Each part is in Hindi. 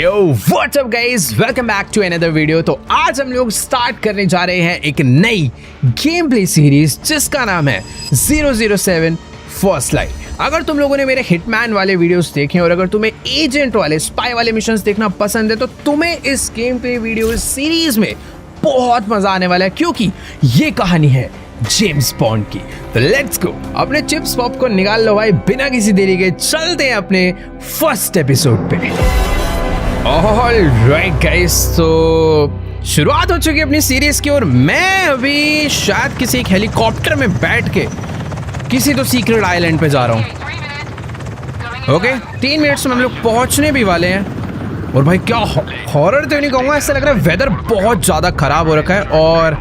Yo what's up guys, welcome back to another video. तो आज हम लोग स्टार्ट करने जा रहे हैं एक नई गेम प्ले सीरीज जिसका नाम है 007 फर्स्ट लाइट। अगर तुम लोगों ने मेरे हिटमैन वाले वीडियोस देखे और अगर तुम्हें एजेंट वाले स्पाई वाले मिशंस देखना पसंद है तो तुम्हें इस गेम प्ले वीडियो सीरीज में बहुत मजा आने वाला है, क्योंकि ये कहानी है जेम्स बॉन्ड की। तो लेट्स गो, अपने चिप्स पॉपकॉर्न निकाल लो भाई, बिना किसी देरी के चलते हैं अपने फर्स्ट एपिसोड पे। ऑलराइट गाइस, तो शुरुआत हो चुकी है अपनी सीरीज की और मैं अभी शायद किसी एक हेलीकॉप्टर में बैठ के किसी तो सीक्रेट आइलैंड पे जा रहा हूँ। ओके, 3 मिनट्स में हम लोग पहुंचने भी वाले हैं। और भाई क्या हॉरर तो नहीं कहूँगा, ऐसा लग रहा है वेदर बहुत ज़्यादा खराब हो रखा है और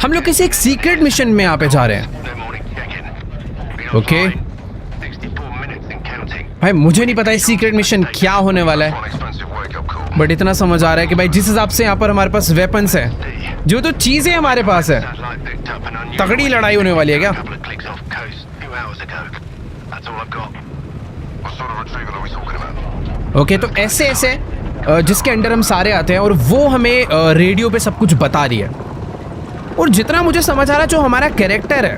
हम लोग किसी एक सीक्रेट मिशन में यहाँ पे जा रहे हैं। ओके भाई, मुझे नहीं पता ये सीक्रेट मिशन क्या होने वाला है, बट इतना समझ आ रहा है कि भाई जिस हिसाब से यहाँ पर हमारे पास वेपन्स है, जो तो चीजें हमारे पास है, तगड़ी लड़ाई होने वाली है क्या। ओके, तो ऐसे ऐसे जिसके अंडर हम सारे आते हैं और वो हमें रेडियो पे सब कुछ बता रही है। और जितना मुझे समझ आ रहा है जो हमारा कैरेक्टर है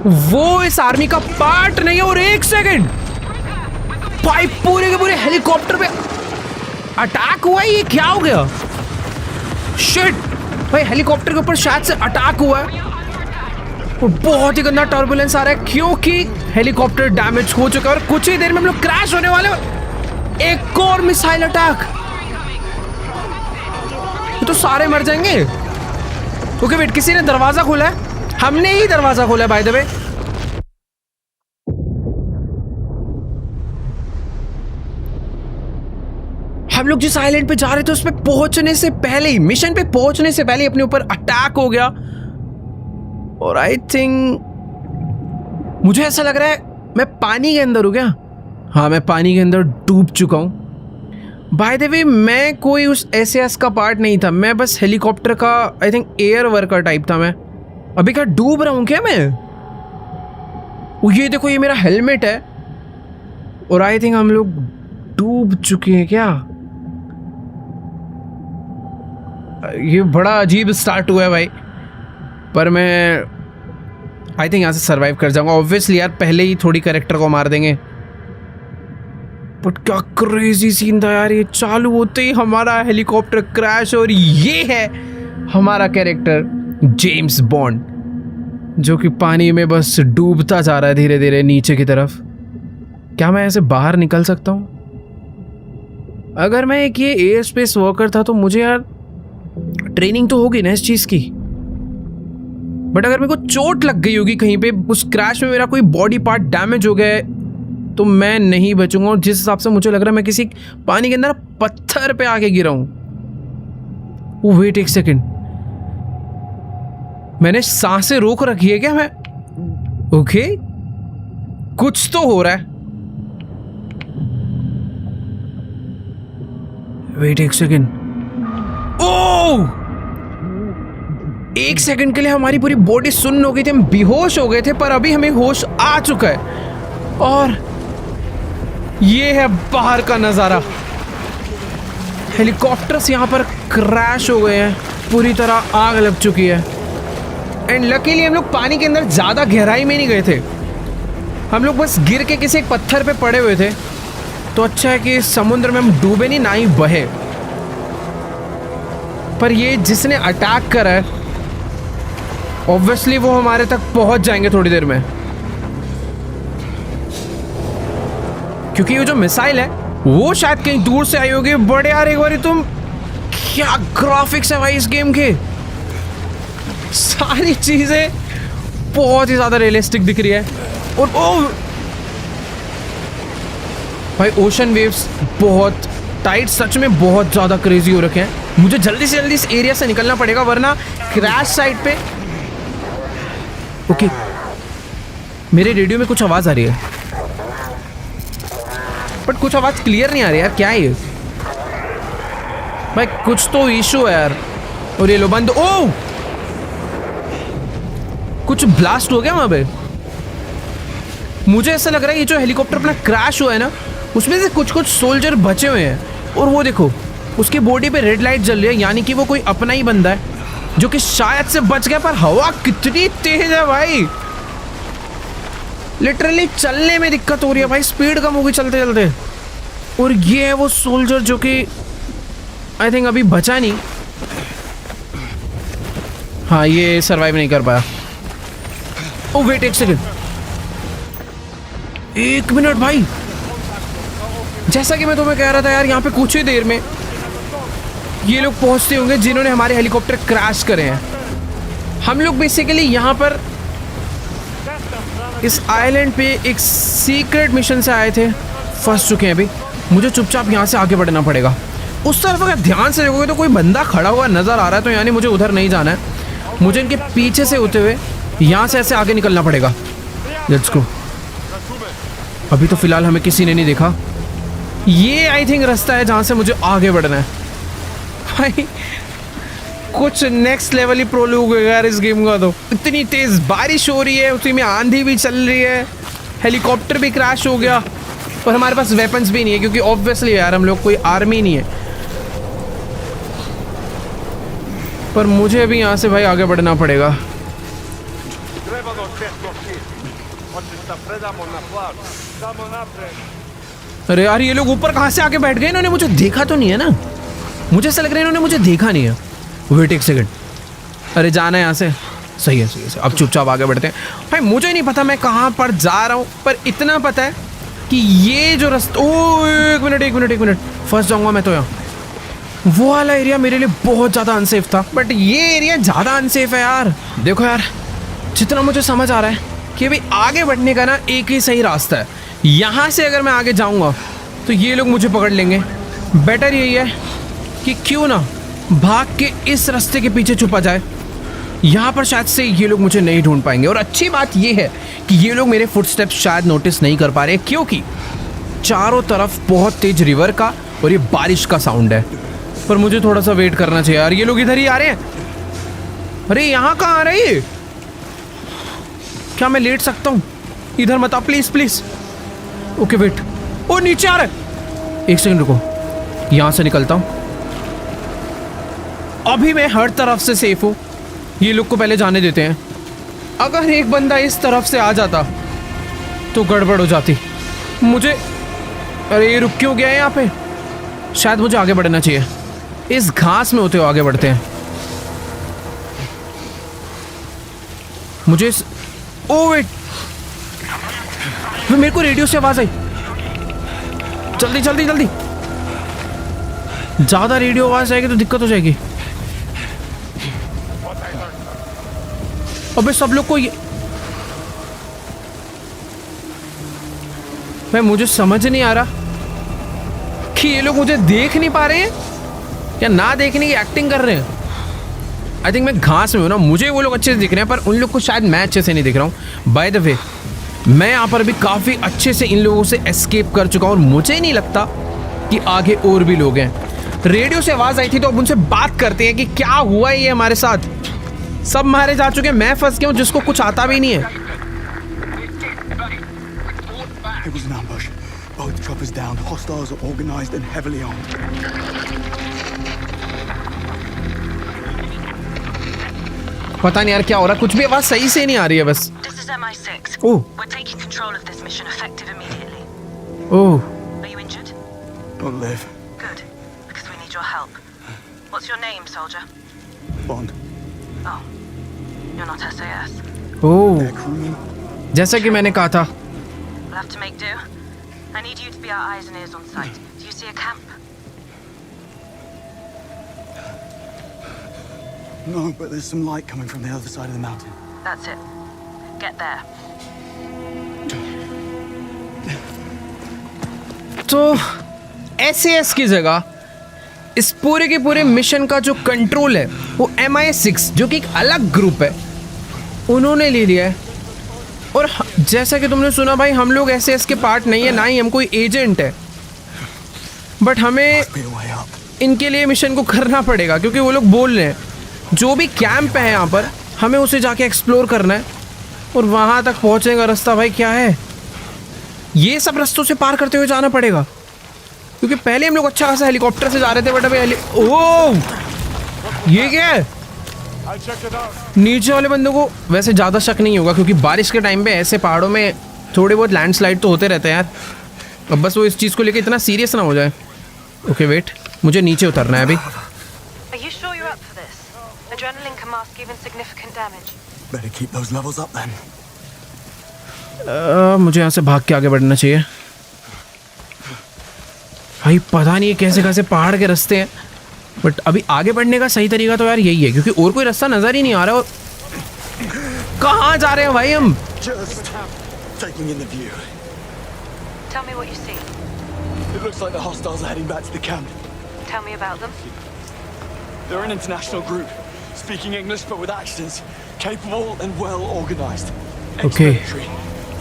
वो इस आर्मी का पार्ट नहीं है। और एक सेकंड भाई, पूरे के पूरे हेलीकॉप्टर पे अटैक हुआ है, ये क्या हो गया? शिट भाई, हेलीकॉप्टर के ऊपर शायद से अटैक हुआ है और बहुत ही गंदा टर्बुलेंस आ रहा है क्योंकि हेलीकॉप्टर डैमेज हो चुका है और कुछ ही देर में हम लोग क्रैश होने वाले हैं। एक और मिसाइल अटैक, तो सारे मर जाएंगे। ओके वेट, किसी ने दरवाजा खोला है, हमने ही दरवाजा खोला है बाय द वे। हम लोग जिस आइलैंड पे जा रहे थे उसमें पहुंचने से पहले ही, मिशन पे पहुंचने से पहले अपने ऊपर अटैक हो गया। और आई थिंक मुझे ऐसा लग रहा है मैं पानी के अंदर हूं क्या? हाँ, मैं पानी के अंदर डूब चुका हूं। बाय द वे, मैं कोई उस एसएएस का पार्ट नहीं था, मैं बस हेलीकॉप्टर का I think air worker type था। मैं अभी क्या डूब रहा हूं क्या मैं? ये देखो, ये मेरा हेलमेट है और आई थिंक हम लोग डूब चुके हैं क्या? ये बड़ा अजीब स्टार्ट हुआ है भाई, पर मैं आई थिंक यहाँ से सरवाइव कर जाऊंगा। ऑब्वियसली यार, पहले ही थोड़ी कैरेक्टर को मार देंगे, बट क्या क्रेजी सीन था यार। ये चालू होते ही हमारा हेलीकॉप्टर क्रैश और ये है हमारा कैरेक्टर जेम्स बॉन्ड, जो कि पानी में बस डूबता जा रहा है धीरे धीरे नीचे की तरफ। क्या मैं ऐसे बाहर निकल सकता हूँ? अगर मैं एक ये एयर स्पेस वर्कर था तो मुझे यार ट्रेनिंग तो होगी ना इस चीज़ की, बट अगर मेरे को चोट लग गई होगी कहीं पे, उस क्रैश में मेरा कोई बॉडी पार्ट डैमेज हो गया है, तो मैं नहीं बचूंगा। और जिस हिसाब से मुझे लग रहा है मैं किसी पानी के अंदर पत्थर पे आके गिरा हूं। वेट एक सेकेंड, मैंने सांसें रोक रखी है क्या मैं? ओके, कुछ तो हो रहा है। वेट एक सेकेंड, ओह! एक सेकंड के लिए हमारी पूरी बॉडी सुन्न हो गई थी, हम बेहोश हो गए थे, पर अभी हमें होश आ चुका है। और ये है बाहर का नज़ारा। हेलीकॉप्टर्स यहाँ पर क्रैश हो गए हैं, पूरी तरह आग लग चुकी है। एंड लकीली हम लोग पानी के अंदर ज़्यादा गहराई में नहीं गए थे, हम लोग बस गिर के किसी एक पत्थर पे पड़े हुए थे। तो अच्छा है कि समुद्र में हम डूबे नहीं, ना ही बहे। पर ये जिसने अटैक करा है ऑब्वियसली वो हमारे तक पहुंच जाएंगे थोड़ी देर में, क्योंकि ये जो मिसाइल है वो शायद कहीं दूर से आई होगी। बड़े यार, एक बार तुम, क्या ग्राफिक्स है भाई इस गेम के, सारी चीजें बहुत ही ज्यादा रियलिस्टिक दिख रही है। और ओ भाई, ओशन वेव्स बहुत टाइट, सच में बहुत ज्यादा क्रेजी हो रखे हैं। मुझे जल्दी से जल्दी इस एरिया से निकलना पड़ेगा वरना क्रैश साइट पे। ओके, मेरे रेडियो में कुछ आवाज आ रही है, बट कुछ आवाज क्लियर नहीं आ रही यार, क्या है ये? भाई कुछ तो इशू है यार। और ये लो बंद, ओ कुछ ब्लास्ट हो गया वहां पे। मुझे ऐसा लग रहा है ये जो हेलीकॉप्टर अपना क्रैश हुआ है ना, उसमें से कुछ कुछ सोल्जर बचे हुए हैं और वो देखो उसकी बॉडी पे रेड लाइट जल रही है, यानी कि वो कोई अपना ही बंदा है जो कि शायद से बच गया। पर हवा कितनी तेज है भाई, लिटरली चलने में दिक्कत हो रही है भाई, स्पीड कम होगी चलते चलते। और ये है वो सोल्जर जो कि आई थिंक अभी बचा नहीं। हाँ ये सरवाइव नहीं कर पाया। ओ वेट एक सेकंड, 1 मिनट भाई, जैसा कि मैं तुम्हें कह रहा था यार, यहाँ पे कुछ ही देर में ये लोग पहुंचते होंगे जिन्होंने हमारे हेलीकॉप्टर क्रैश करे हैं। हम लोग बेसिकली यहाँ पर इस आइलैंड पे एक सीक्रेट मिशन से आए थे, फंस चुके हैं अभी। मुझे चुपचाप यहाँ से आगे बढ़ना पड़ेगा। उस तरफ अगर ध्यान से देखोगे तो कोई बंदा खड़ा हुआ नजर आ रहा है, तो यानी मुझे उधर नहीं जाना है, मुझे इनके पीछे से होते हुए यहाँ से ऐसे आगे निकलना पड़ेगा। Let's go. अभी तो फिलहाल हमें किसी ने नहीं देखा। ये आई थिंक रास्ता है जहाँ से मुझे आगे बढ़ना है। भाई कुछ नेक्स्ट लेवल ही प्रोलूग है यार इस गेम का। तो इतनी तेज बारिश हो रही है, उसी में आंधी भी चल रही है, हेलीकॉप्टर भी क्रैश हो गया और हमारे पास वेपन्स भी नहीं है क्योंकि ऑब्वियसली यार हम लोग कोई आर्मी नहीं है। पर मुझे भी यहाँ से भाई आगे बढ़ना पड़ेगा। अरे यार ये लोग ऊपर कहाँ से आके बैठ गए? इन्होंने मुझे देखा तो नहीं है ना? मुझे ऐसा लग रहा है इन्होंने मुझे देखा नहीं है। वेट एक सेकंड, अरे जाना है यहाँ से। सही है सही है, अब चुपचाप आगे बढ़ते हैं। भाई मुझे नहीं पता मैं कहाँ पर जा रहा हूँ, पर इतना पता है कि ये जो रास्ता, ओ एक मिनट फंस जाऊँगा मैं तो यहाँ। वो वाला एरिया मेरे लिए बहुत ज़्यादा अनसेफ था, बट ये एरिया ज़्यादा अनसेफ है यार। देखो यार, जितना मुझे समझ आ रहा है कि भाई आगे बढ़ने का ना एक ही सही रास्ता है। यहाँ से अगर मैं आगे जाऊँगा तो ये लोग मुझे पकड़ लेंगे। बेटर यही है कि क्यों ना भाग के इस रास्ते के पीछे छुपा जाए। यहाँ पर शायद से ये लोग मुझे नहीं ढूंढ पाएंगे। और अच्छी बात ये है कि ये लोग मेरे फुटस्टेप्स शायद नोटिस नहीं कर पा रहे, क्योंकि चारों तरफ बहुत तेज रिवर का और ये बारिश का साउंड है। पर मुझे थोड़ा सा वेट करना चाहिए यार। ये लोग इधर ही आ रहे हैं। अरे यहाँ कहाँ आ रहे हैं? क्या मैं लेट सकता हूँ? इधर मत आ प्लीज प्लीज। ओके वेट, ओ नीचे आ रहा है। एक सेकंड रुको, यहाँ से निकलता हूँ। अभी मैं हर तरफ से सेफ हूँ। ये लोग को पहले जाने देते हैं। अगर एक बंदा इस तरफ से आ जाता तो गड़बड़ हो जाती। मुझे, अरे ये रुक क्यों गया है यहाँ पे? शायद मुझे आगे बढ़ना चाहिए। इस घास में होते हुए आगे बढ़ते हैं। मुझे इस, ओ वेट, मेरे को रेडियो से आवाज आई। जल्दी जल्दी जल्दी, ज्यादा रेडियो आवाज आएगी तो दिक्कत हो जाएगी। अबे सब लोग को ये, भाई मुझे समझ नहीं आ रहा कि ये लोग मुझे देख नहीं पा रहे हैं या ना देखने की एक्टिंग कर रहे हैं। आई थिंक मैं घास में हूँ ना, मुझे वो लोग अच्छे से दिख रहे हैं, पर उन लोग को शायद मैं अच्छे से नहीं दिख रहा हूँ। बाय द वे, मैं यहाँ पर भी काफ़ी अच्छे से इन लोगों से एस्केप कर चुका हूँ और मुझे नहीं लगता कि आगे और भी लोग हैं। रेडियो से आवाज़ आई थी तो अब उनसे बात करते हैं कि क्या हुआ ये हमारे साथ। सब मारे जा चुके हैं, मैं फंस गया हूँ जिसको कुछ आता भी नहीं है। It was an ambush. Both choppers down. Hostiles are organized and heavily armed. पता नहीं यार क्या हो रहा है, कुछ भी आवाज सही से नहीं आ रही है बस। This is MI6. Oh. We're taking control of this mission effective immediately. Oh. Are you injured? I'll live. Good, because we need your help. What's your name, soldier? Bond. Oh, you're not SAS. Oh. Air crewman. जैसा कि मैंने कहा था। We'll have to make do. I need you to be our eyes and ears on site. Do you see a camp? No, but there's some light coming from the other side of the mountain. That's it. Get there. तो SAS की जगह इस पूरे के पूरे मिशन का जो कंट्रोल है वो MI6 जो कि एक अलग ग्रुप है उन्होंने ले लिया है। और जैसा कि तुमने सुना भाई, हम लोग SAS के पार्ट नहीं है, ना ही हम कोई एजेंट है, बट हमें Be a way up. इनके लिए मिशन को करना पड़ेगा क्योंकि वो लोग बोल रहे हैं जो भी कैंप है यहाँ पर हमें उसे जाके एक्सप्लोर करना है और वहाँ तक पहुँचने का रास्ता भाई क्या है ये सब रास्तों से पार करते हुए जाना पड़ेगा, क्योंकि पहले हम लोग अच्छा खासा हेलीकॉप्टर से जा रहे थे, बट अभी ओह ये क्या है? नीचे वाले बंदों को वैसे ज़्यादा शक नहीं होगा, क्योंकि बारिश के टाइम पे ऐसे पहाड़ों में थोड़े बहुत लैंडस्लाइड तो होते रहते हैं यार। अब बस वो इस चीज़ को लेके इतना सीरियस ना हो जाए। ओके वेट, मुझे नीचे उतरना है अभी। Are you sure you're up for this? Adrenaline can mask even significant damage. Better keep those levels up then. मुझे यहाँ से भाग के आगे बढ़ना चाहिए। भाई पता नहीं है कैसे कैसे पहाड़ के रास्ते हैं, बट अभी आगे बढ़ने का सही तरीका तो यार यही है, क्योंकि और कोई रास्ता नजर ही नहीं आ रहा। और कहाँ जा रहे हैं भाई हम? Just taking in the view. Tell me what you see. It looks like the hostiles are heading back to the camp. Tell me about them. They're an international group, speaking English but with accents, capable and well organized. Okay. Ex-military.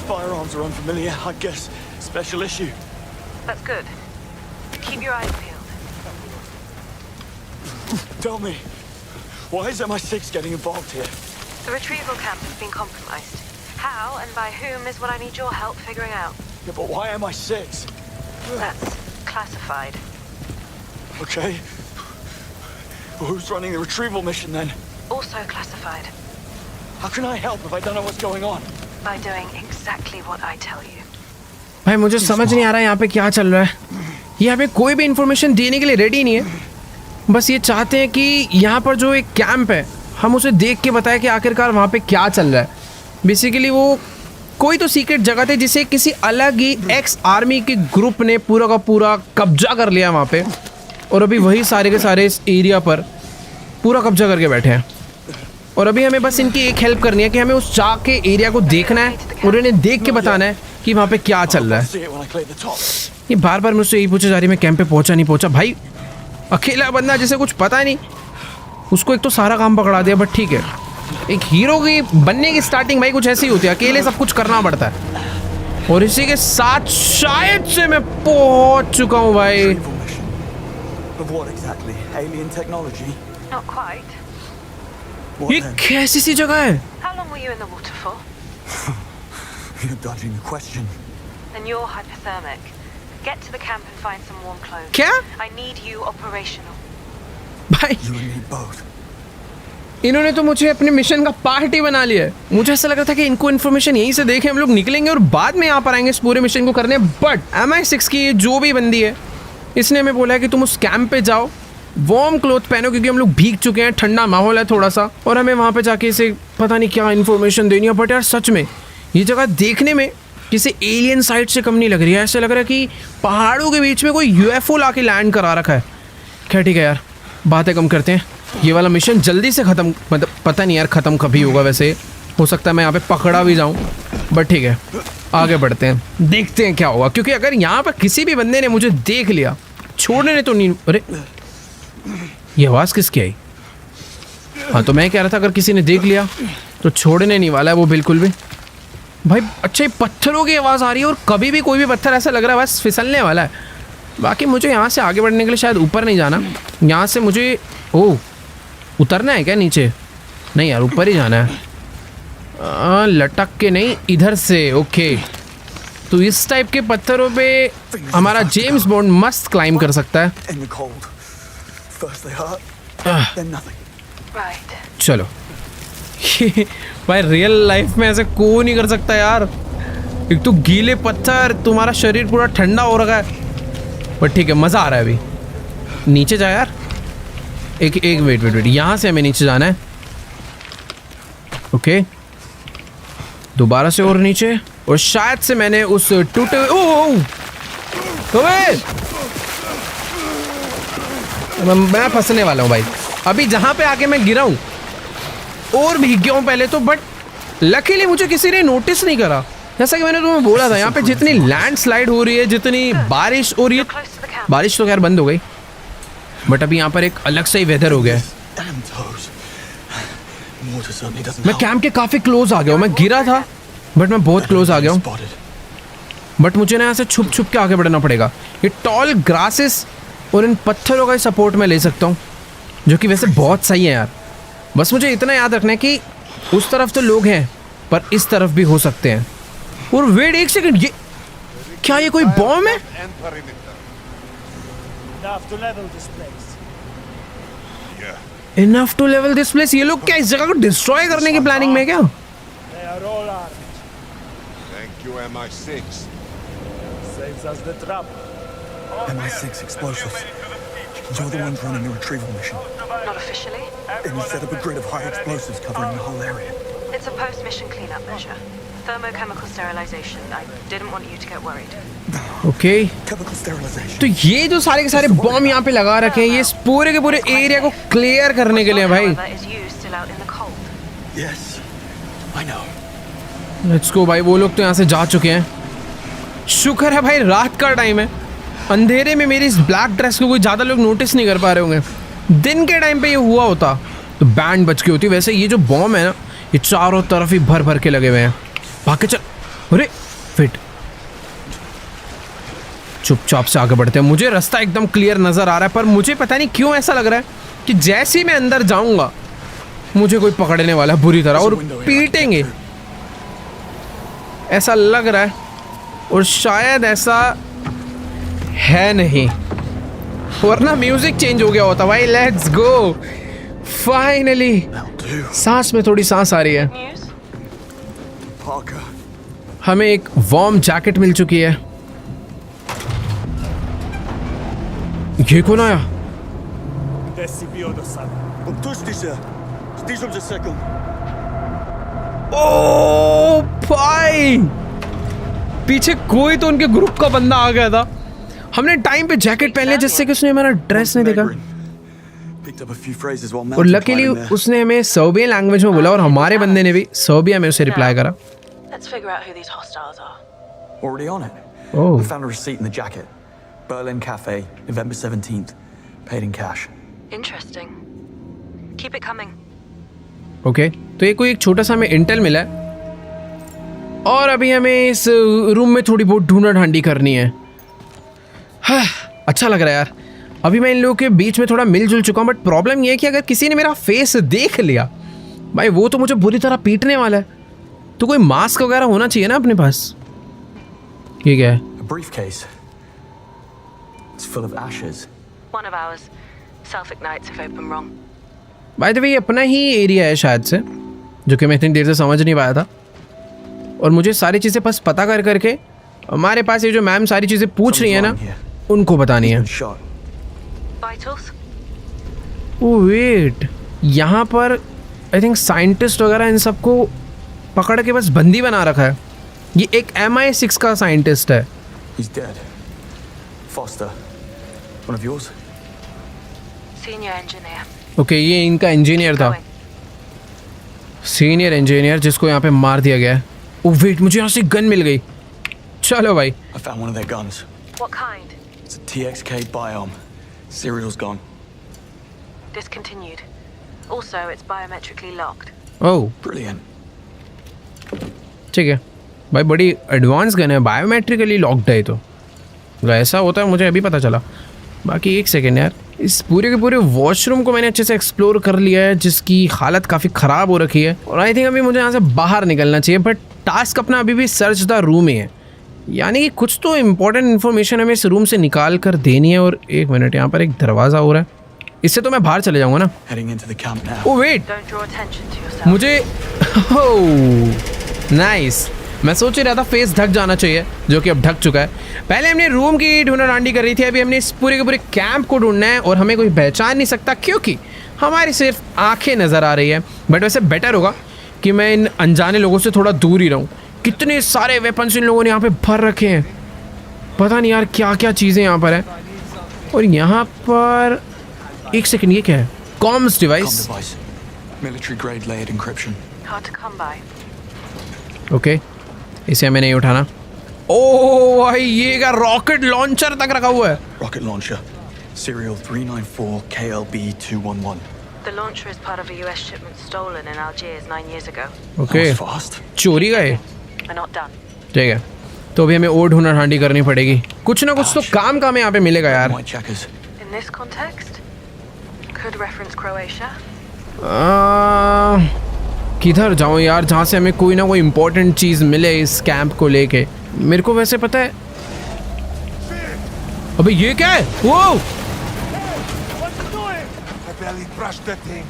Firearms are unfamiliar, I guess. Special issue. That's good. Keep your eyes peeled. Tell me, why is MI6 getting involved here? The retrieval camp has been compromised. How and by whom is what I need your help figuring out. Yeah, but why MI6? That's classified. Okay. Well, who's running the retrieval mission then? Also classified. How can I help if I don't know what's going on? By doing exactly what I tell you. भाई मुझे समझ नहीं आ रहा है यहाँ पे क्या चल रहा है। यहाँ पे कोई भी इंफॉर्मेशन देने के लिए रेडी नहीं है, बस ये चाहते हैं कि यहाँ पर जो एक कैंप है हम उसे देख के बताएं कि आखिरकार वहाँ पे क्या चल रहा है। बेसिकली वो कोई तो सीक्रेट जगह थी जिसे किसी अलग ही एक्स आर्मी के ग्रुप ने पूरा का पूरा कब्जा कर लिया वहाँ पे, और अभी वही सारे के सारे इस एरिया पर पूरा कब्जा करके बैठे हैं। और अभी हमें बस इनकी एक हेल्प करनी है कि हमें उस जाके एरिया को देखना है और इन्हें देख के बताना है कि वहाँ पे क्या चल रहा है। See it when I clear the top. ये बार बार मुझसे यही पूछा जा रही है मैं कैंप पे पहुंचा नहीं पहुंचा। भाई अकेला बंदा जिसे कुछ पता नहीं, उसको एक तो सारा काम पकड़ा दिया, बट ठीक है। एक हीरो की बनने की स्टार्टिंग भाई कुछ ऐसी ही होती है, अकेले सब कुछ करना पड़ता है। और इसी के साथ शायद से मैं पहुंच चुका हूँ भाई। Retrieval mission. Of what exactly? Alien technology? Not quite. What ये then? कैसी सी जगह है? How long were you in the water for? You're dodging the question. Then you're hypothermic. Get to the camp and find some warm clothes. क्या? I need you operational. भाई You and me both. इन्होंने तो मुझे अपने मिशन का पार्ट ही बना लिया है। मुझे ऐसा लग रहा था कि इनको इन्फॉर्मेशन यहीं से देखे हम लोग निकलेंगे और बाद में यहाँ पर आएंगे इस पूरे मिशन को करने, बट MI6 की ये जो भी बंदी है इसने हमें बोला है कि तुम उस कैंप पे जाओ, वार्म क्लोथ पहनो, क्योंकि हम लोग भीग चुके हैं, ठंडा माहौल है थोड़ा सा, और हमें वहाँ पे जाके इसे पता नहीं क्या इन्फॉर्मेशन देनी है। बट यार सच में ये जगह देखने में किसी एलियन साइट से कम नहीं लग रही है। ऐसा लग रहा है कि पहाड़ों के बीच में कोई UFO लाके लैंड करा रखा है। क्या ठीक है यार, बातें कम करते हैं। ये वाला मिशन जल्दी से ख़त्म, मतलब पता नहीं यार ख़त्म कभी होगा, वैसे हो सकता है मैं यहाँ पे पकड़ा भी जाऊँ, बट ठीक है आगे बढ़ते हैं, देखते हैं क्या होगा। क्योंकि अगर यहाँ पर किसी भी बंदे ने मुझे देख लिया, छोड़ने ने तो नहीं। अरे ये आवाज़ किसकी आई? हाँ तो मैं कह रहा था अगर किसी ने देख लिया तो छोड़ने नहीं वाला है वो बिल्कुल भी। भाई अच्छा ये पत्थरों की आवाज़ आ रही है, और कभी भी कोई भी पत्थर ऐसा लग रहा है बस फिसलने वाला है। बाकी मुझे यहाँ से आगे बढ़ने के लिए शायद ऊपर नहीं जाना, यहाँ से मुझे ओह उतरना है क्या नीचे? नहीं यार ऊपर ही जाना है। लटक के नहीं, इधर से। ओके तो इस टाइप के पत्थरों पे हमारा जेम्स बॉन्ड मस्त क्लाइम कर सकता है। In the cold. First they hurt, then nothing. Right. चलो भाई रियल लाइफ में ऐसे कोई नहीं कर सकता यार। एक तो गीले पत्थर, तुम्हारा शरीर पूरा ठंडा हो रखा है, बट ठीक है मज़ा आ रहा है। अभी नीचे जा यार, एक वेट यहाँ से हमें नीचे जाना है। ओके दोबारा से और नीचे, और शायद से मैंने उस टूटे हुए मैं फंसने वाला हूँ भाई। अभी जहाँ पे आके मैं गिरा हूँ और भीग गया हूँ पहले तो, बट लकीली मुझे किसी ने नोटिस नहीं करा। जैसा कि मैंने तुम्हें बोला था यहाँ पे जितनी लैंडस्लाइड हो रही है, जितनी बारिश हो रही है, Close to the camp. बारिश तो खैर बंद हो गई, बट अभी यहाँ पर एक अलग सा ही वेदर हो गया है। Damn toes. Water certainly doesn't मैं help. कैंप के काफ़ी क्लोज आ गया हूँ। मैं गिरा था बट मैं बहुत क्लोज आ गया हूँ, Spotted. बट मुझे ना यहाँ से छुप छुप के आगे बढ़ना पड़ेगा। ये टॉल ग्रासेस और इन पत्थरों का सपोर्ट मैं ले सकता हूँ, जो कि वैसे बहुत सही है यार। बस मुझे इतना याद रखना है कि उस तरफ तो लोग हैं पर इस तरफ भी हो सकते हैं। और वेट एक सेकंड, क्या ये कोई बॉम्ब है? And perimeter. Enough to level this place. Yeah. Enough to level this place. ये लोग क्या इस जगह को डिस्ट्रॉय करने की प्लानिंग में है क्या? They are all armed. Thank you, MI6. Saves us the trouble. MI6 explosives. You're the ones running the retrieval mission. Not officially. And you set up a grid of high explosives covering the whole area. It's a post-mission cleanup measure. Thermochemical sterilization. I didn't want you to get worried. Okay Chemical sterilization. तो ये जो सारे के सारे बॉम्ब यहाँ पे लगा रखे हैं, ये इस पूरे के पूरे एरिया को क्लियर करने के लिए भाई। However, is used still out in the cold. Yes, I know. Let's go भाई। वो लोग तो यहाँ से जा चुके हैं। शुक्र है भाई रात का टाइम है, अंधेरे में मेरी इस ब्लैक ड्रेस को कोई ज़्यादा लोग नोटिस नहीं कर पा रहे होंगे। दिन के टाइम पे ये हुआ होता तो बैंड बच गई होती। वैसे ये जो बॉम्ब है ना, ये चारों तरफ ही भर भर के लगे हुए हैं। भाग के चल। अरे फिट, चुपचाप से आगे बढ़ते हैं। मुझे रास्ता एकदम क्लियर नज़र आ रहा है, पर मुझे पता नहीं क्यों ऐसा लग रहा है कि जैसे ही मैं अंदर जाऊंगा मुझे कोई पकड़ने वाला है बुरी तरह और पीटेंगे, ऐसा लग रहा है। और शायद ऐसा है नहीं, वरना म्यूजिक चेंज हो गया होता भाई। Let's go, finally That'll do. सांस में थोड़ी सांस आ रही है। News? Parker. हमें एक वार्म जैकेट मिल चुकी है। ये कौन आया? SCP Odo-san. I'm thirsty, sir. Stay a second. ओ भाई, पीछे कोई तो उनके ग्रुप का बंदा आ गया था। हमने टाइम पे जैकेट पहन लिया जिससे कि उसने हमारा ड्रेस नहीं देखा। Picked up a few phrases while और mountain लकीली climbing there. उसने हमें सर्बियन लैंग्वेज में बोला और हमारे बंदे ने भी सर्बिया में उसे रिप्लाई करा। Let's figure out who these hostiles are. Already on it. Oh. We found a receipt in the jacket. Berlin Cafe, November 17th. Paid in cash. Interesting. Keep it coming. Okay, तो ये कोई एक छोटा सा हमें इंटेल मिला है और अभी हमें इस रूम में थोड़ी बहुत ढूंढा ढांडी करनी है। हाँ, अच्छा लग रहा है यार। अभी मैं इन लोगों के बीच में थोड़ा मिलजुल चुका हूँ, बट प्रॉब्लम ये है कि अगर किसी ने मेरा फेस देख लिया भाई, वो तो मुझे बुरी तरह पीटने वाला है। तो कोई मास्क वगैरह होना चाहिए ना अपने पास। ये क्या है? A briefcase. It's full of ashes. One of ours. Self-ignites if open wrong. By the way, ये अपना ही एरिया है शायद से, जो कि मैं इतनी देर से समझ नहीं पाया था। और मुझे सारी चीज़ें बस पता कर करके हमारे पास ये जो मैम सारी चीज़ें पूछ रही है ना, उनको बतानी है। Been shot. Vitals? Oh wait, यहाँ पर आई थिंक साइंटिस्ट वगैरह इन सबको पकड़ के बस बंदी बना रखा है। ये एक MI6 का साइंटिस्ट है। He's dead. Foster. One of yours? Senior engineer. Okay, ये इनका इंजीनियर था, Going. सीनियर इंजीनियर, जिसको यहाँ पे मार दिया गया है। ओह वेट, मुझे यहाँ से गन मिल गई। चलो भाई। I found one of their guns. What kind? It's a TXK Biome. Serial's gone. Discontinued. Also, it's biometrically locked. Oh Brilliant. ठीक है भाई, बड़ी एडवांस गन है, बायोमेट्रिकली लॉक्ड है। तो ऐसा होता है मुझे अभी पता चला। बाकी एक सेकेंड यार, इस पूरे के पूरे वॉशरूम को मैंने अच्छे से एक्सप्लोर कर लिया है, जिसकी हालत काफ़ी ख़राब हो रखी है। और आई थिंक अभी मुझे यहाँ से बाहर निकलना चाहिए, बट टास्क अपना अभी भी सर्च द रूम ही है। यानी कि कुछ तो इम्पोर्टेंट इन्फॉर्मेशन हमें इस रूम से निकाल कर देनी है। और एक मिनट, यहाँ पर एक दरवाज़ा हो रहा है, इससे तो मैं बाहर चले जाऊँगा ना। Heading into the camp now. Oh wait, Don't draw attention to yourself. मुझे नाइस, मैं सोच ही रहा था फेस ढक जाना चाहिए, जो कि अब ढक चुका है। पहले हमने रूम की ढूंढा ढांडी कर रही थी, अभी हमने इस पूरे के पूरे कैंप को ढूंढना है। और हमें कोई पहचान नहीं सकता क्योंकि हमारी सिर्फ आंखें नज़र आ रही है। बट वैसे बेटर होगा कि मैं इन अनजाने लोगों से थोड़ा दूर ही रहूँ। कितने सारे वेपन्स इन लोगों ने यहाँ पे भर रखे हैं, पता नहीं यार क्या क्या चीज़ें यहाँ पर हैं। और यहाँ पर एक सेकेंड, ये क्या है? Coms Com device. device. Military grade layered encryption. Hard to come by. Okay, इसे हमें नहीं उठाना। ओ भाई, ये क्या रॉकेट लॉन्चर तक रखा हुआ है। Rocket launcher. Serial 394 KLB-211. The launcher is part of a US shipment stolen in Algiers 9 years ago. Okay, That was fast. चोरी का है। We're not done. ठीक है, तो अभी हमें और ढूंढा ढांडी करनी पड़ेगी। कुछ ना कुछ तो काम का हमें यहाँ पे मिलेगा यार। White checkers. In this context, could reference Croatia. किधर जाऊँ यार, जहाँ से हमें कोई ना कोई इम्पोर्टेंट चीज़ मिले इस कैंप को लेके। मेरे को वैसे पता है अबे ये क्या है? वो What's it doing? I barely brushed that thing,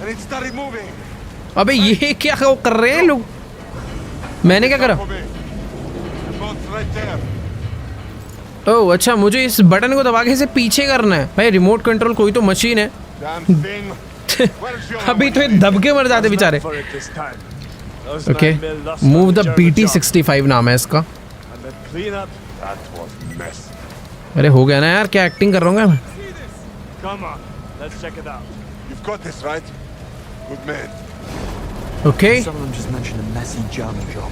and it started moving. अबे ये क्या कर रहे हैं लोग? मैंने क्या करा? For me. The boat's right there. ओह अच्छा, मुझे इस बटन को दबा के इसे पीछे करना है। भाई रिमोट कंट्रोल कोई तो मशीन है। Damn thing. Where's your अभी तो ये दब के मर जाते बेचारे। For it this time. Those okay, 9 mil lost move on the the German BT-65 नाम है इसका। job. And the cleanup. That was mess. अरे हो गया ना यार, क्या एक्टिंग कर रहा हूँ मैं? Come on, let's check it out. You've got this, right? Good man. Okay, Some of them just mentioned a messy German job.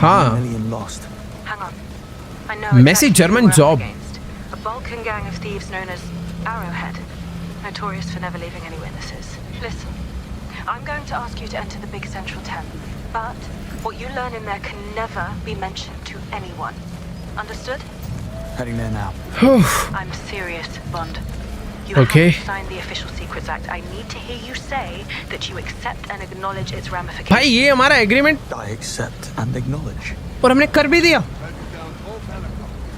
हाँ, 9 million lost. Hang on. I know Messy exactly German who we're up job. against. A Balkan gang of thieves known as Arrowhead. Notorious for never leaving any witnesses. Listen, I'm going to ask you to enter the big central tent. But what you learn in there can never be mentioned to anyone. Understood? Heading there now. I'm serious, Bond. You Okay. haven't signed the Official Secrets Act. I need to hear you say that you accept and acknowledge its ramifications. भाई ये हमारा agreement I accept and acknowledge. और हमने कर भी दिया।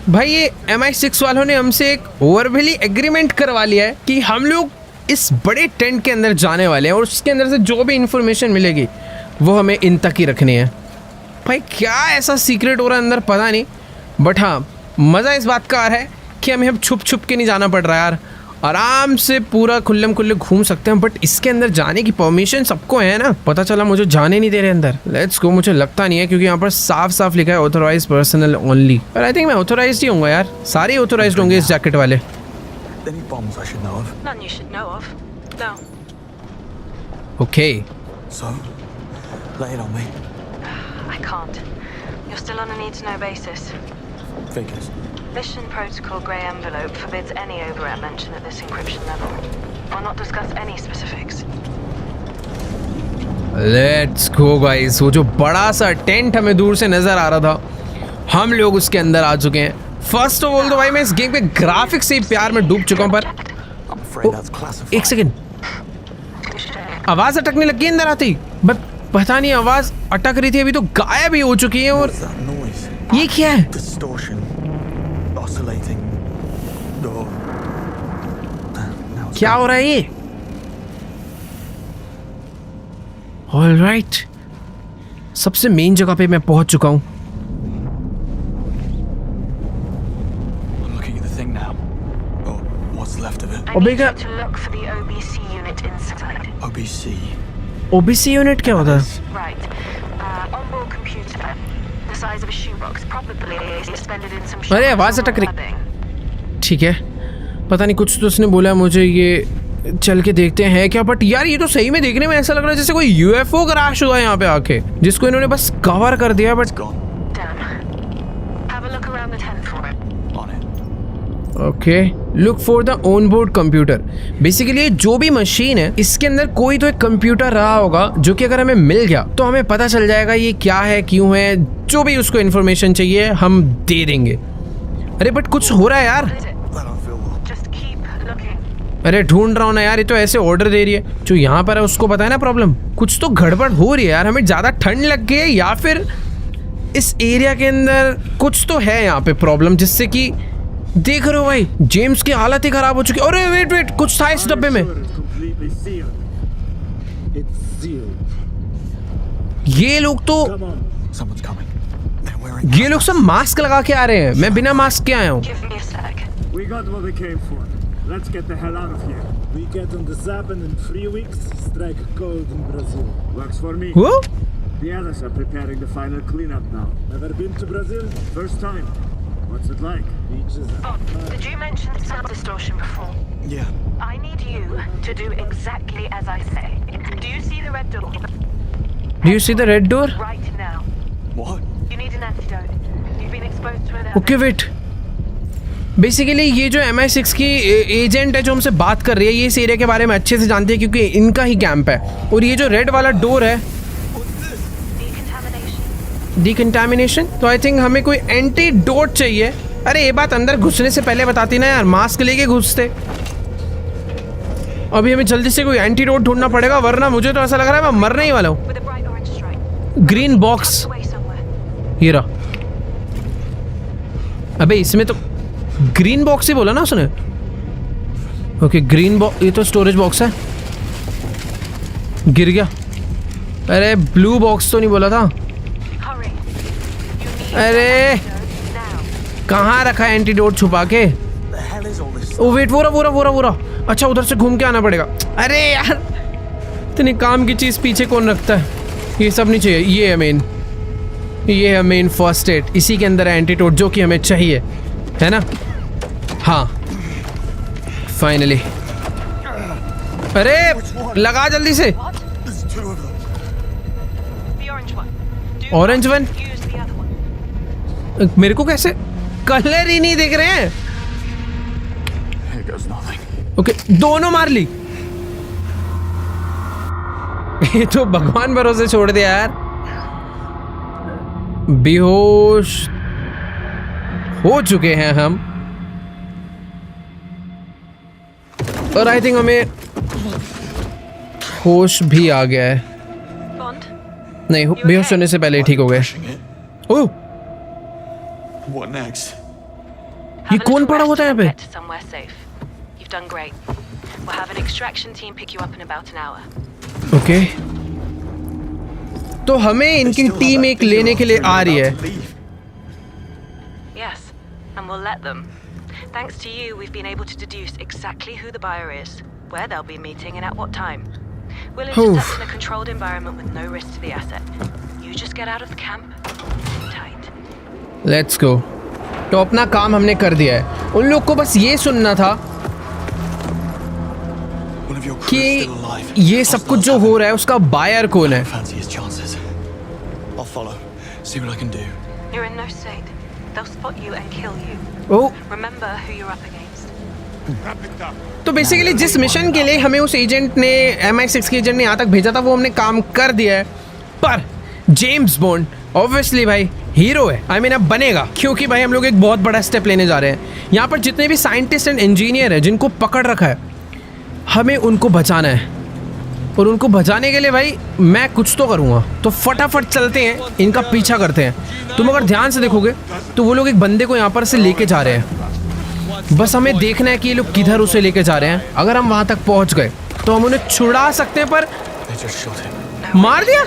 भाई ये MI6 वालों ने हमसे एक ओवरवेली एग्रीमेंट करवा लिया है कि हम लोग इस बड़े टेंट के अंदर जाने वाले हैं और उसके अंदर से जो भी इंफॉर्मेशन मिलेगी वो हमें इन तक ही रखनी है। भाई क्या ऐसा सीक्रेट हो रहा है अंदर पता नहीं, बट हाँ मज़ा इस बात का आ रहा है कि हमें अब छुप छुप के नहीं जाना पड़ रहा है यार, आराम से पूरा खुल्लम खुल्ले घूम सकते हैं। बट इसके अंदर जाने की परमिशन सबको है ना, पता चला मुझे जाने नहीं दे रहे अंदर। लेट्स गो, मुझे लगता नहीं है क्योंकि यहाँ पर साफ साफ लिखा है ऑथोराइज पर्सनल ओनली, पर आई थिंक मैं ऑथोराइज ही होऊंगा यार, सारे ऑथोराइज होंगे इस जैकेट वाले। Any bombs I should know of? None you should know of. No. Okay, So, lay it on me. I can't. You're still on a need-to-know basis. Figures. Mission Protocol Grey Envelope forbids any overrap mention at this encryption level. I'll not discuss any specifics. Let's go guys. वो जो बड़ा सा टेंट हमें दूर से नजर आ रहा था, हम लोग उसके अंदर आ चुके हैं। फर्स्ट ऑफ ऑल तो भाई मैं इस गेम के ग्राफिक्स से ही प्यार में डूब चुका हूँ, पर I'm afraid that's classified. एक सेकंड, आवाज अटकने लगी है अंदर आती, बट पता नहीं आवाज अटक रही थी, अभी तो गायब ही हो चुकी है। और What's that noise? ये क्या है? Distortion. Oscillating. Door. Now it's क्या हो रहा है ये? ऑलराइट, सबसे मेन जगह पे मैं पहुंच चुका हूँ। I'm looking at the thing now. Or what's left of it. I need Omega- you to look for the OBC unit inside. OBC. OBC unit क्या होता है? Right. Onboard computer. The size of a shoebox. Probably suspended in some अरे, shop आवाज or अटक रही। webbing. ठीक है, पता नहीं कुछ तो उसने बोला मुझे, ये चल के देखते हैं क्या। बट यार ये तो सही में देखने में ऐसा लग रहा है जैसे कोई यूएफओ क्रैश हुआ है यहाँ पे आके, जिसको इन्होंने बस कवर कर दिया। But Gone. Damn. Have a look around the tent for it. On it. Okay, look for the on board computer. Basically जो भी मशीन है इसके अंदर कोई तो एक कंप्यूटर रहा होगा जो कि अगर हमें मिल गया तो हमें पता चल जाएगा ये क्या है, क्यों है, जो भी उसको इन्फॉर्मेशन चाहिए हम दे देंगे। अरे बट कुछ हो रहा है यार। What is it? That don't feel well. Just keep looking. अरे ढूंढ रहा हूँ ना यार, ये तो ऐसे ऑर्डर दे रही है। जो यहाँ पर है उसको पता है ना प्रॉब्लम, कुछ तो गड़बड़ हो रही है यार। हमें ज़्यादा ठंड लग गई है या फिर इस एरिया के अंदर कुछ तो है यहाँ पे प्रॉब्लम, जिससे कि देख रहे हो भाई जेम्स की हालत ही खराब हो चुकी है। अरे वेट वेट, कुछ था इस डब्बे में। Sure it's completely sealed. It's sealed. ये लोग तो Come on. Someone's coming. They're wearing. ये लोग सब मास्क लगा के आ रहे हैं, मैं बिना मास्क के आया हूँ। Give me a sec. We got what we came for. Let's get the hell out of here. We get on the zap and in 3 weeks strike gold in Brazil. Works for me. वो The others are preparing the final cleanup now. Never been to Brazil? First time. What's it like? Beaches. Oh, did you mention sound distortion before? Yeah. I need you to do exactly as I say. Do you see the red door? Do you see the red door? Right now. What? You need an antidote. You've been exposed to it. Okay wait, basically ये जो MI6 की एजेंट है जो हमसे बात कर रही है, ये इस एरिया के बारे में अच्छे से जानती है क्योंकि इनका ही कैंप है। और ये जो रेड वाला डोर है, Decontamination. डिकंटामिनेशन, तो आई थिंक हमें कोई एंटीडोट चाहिए। अरे ये बात अंदर घुसने से पहले बताती ना यार, मास्क लेके घुसते। अभी हमें जल्दी से कोई एंटीडोट ढूंढना पड़ेगा, वरना मुझे तो ऐसा लग रहा है मैं मरने ही वाला हूँ। With a bright orange stripe. Green box, Away somewhere. ये रहा। अबे इसमें तो ग्रीन बॉक्स ही बोला ना उसने। ओके ग्रीन बॉक्स, ये तो स्टोरेज बॉक्स है। गिर गया। अरे ब्लू बॉक्स तो नहीं बोला था। Hurry. You need अरे antidote now. कहाँ रखा है एंटीडोट छुपा के? The hell is all this? Oh wait, वो रहा। अच्छा उधर से घूम के आना पड़ेगा। अरे यार इतनी काम की चीज पीछे कौन रखता है? ये सब नहीं चाहिए। ये है मेन फर्स्ट एड। इसी के अंदर है एंटीडोट जो कि हमें चाहिए, है ना? हाँ फाइनली। अरे लगा जल्दी से। There's two of them. The orange one. Do Orange not one? use the other one. मेरे को कैसे कलर ही नहीं दिख रहे हैं? Here goes nothing. ओके दोनों मार ली। ये तो भगवान भरोसे छोड़ दिया यार। बेहोश हो चुके हैं हम, और आई थिंक हमें होश भी आ गया है। Bond. नहीं बेहोश होने से पहले ही ठीक हो गए। Pushing it. Oh What next? ये Have a कौन little पड़ा rest होता है and यहाँ पे? get to somewhere safe. You've done great. We'll have an extraction team pick you up in about an hour. Okay तो हमें They इनकी still have टीम that एक video लेने के लिए of them आ रही है। about to leave. Yes, and we'll let them. Thanks to you, we've been able to deduce exactly who the buyer is, where they'll be meeting, and at what time. We'll intercept in a controlled environment with no risk to the asset. You just get out of the camp. Tight. Let's go. तो अपना काम हमने कर दिया है। उन लोग को बस ये सुनना था One of your crew is कि still alive. ये सब कुछ जो हो रहा है उसका बायर कौन है। Fancy his chances. I'll follow. See what I can do. You're in no state. They'll spot you and kill you. Oh Remember who you're up against. Wrap it up. तो बेसिकली जिस मिशन के लिए हमें उस एजेंट ने MI6 के एजेंट ने यहाँ तक भेजा था वो हमने काम कर दिया है। पर जेम्स बॉन्ड ऑब्वियसली भाई हीरो है। आई मीन अब बनेगा, क्योंकि भाई हम लोग एक बहुत बड़ा स्टेप लेने जा रहे हैं। यहाँ पर जितने भी साइंटिस्ट एंड इंजीनियर हैं जिनको पकड़ रखा है, हमें उनको बचाना है। और उनको बचाने के लिए भाई मैं कुछ तो करूँगा। तो फटाफट चलते हैं, इनका पीछा करते हैं। तुम अगर ध्यान से देखोगे तो वो लोग एक बंदे को यहाँ पर से लेके जा रहे हैं। बस हमें देखना है कि ये लोग किधर उसे लेके जा रहे हैं। अगर हम वहाँ तक पहुँच गए तो हम उन्हें छुड़ा सकते हैं, पर They just shot him. मार दिया।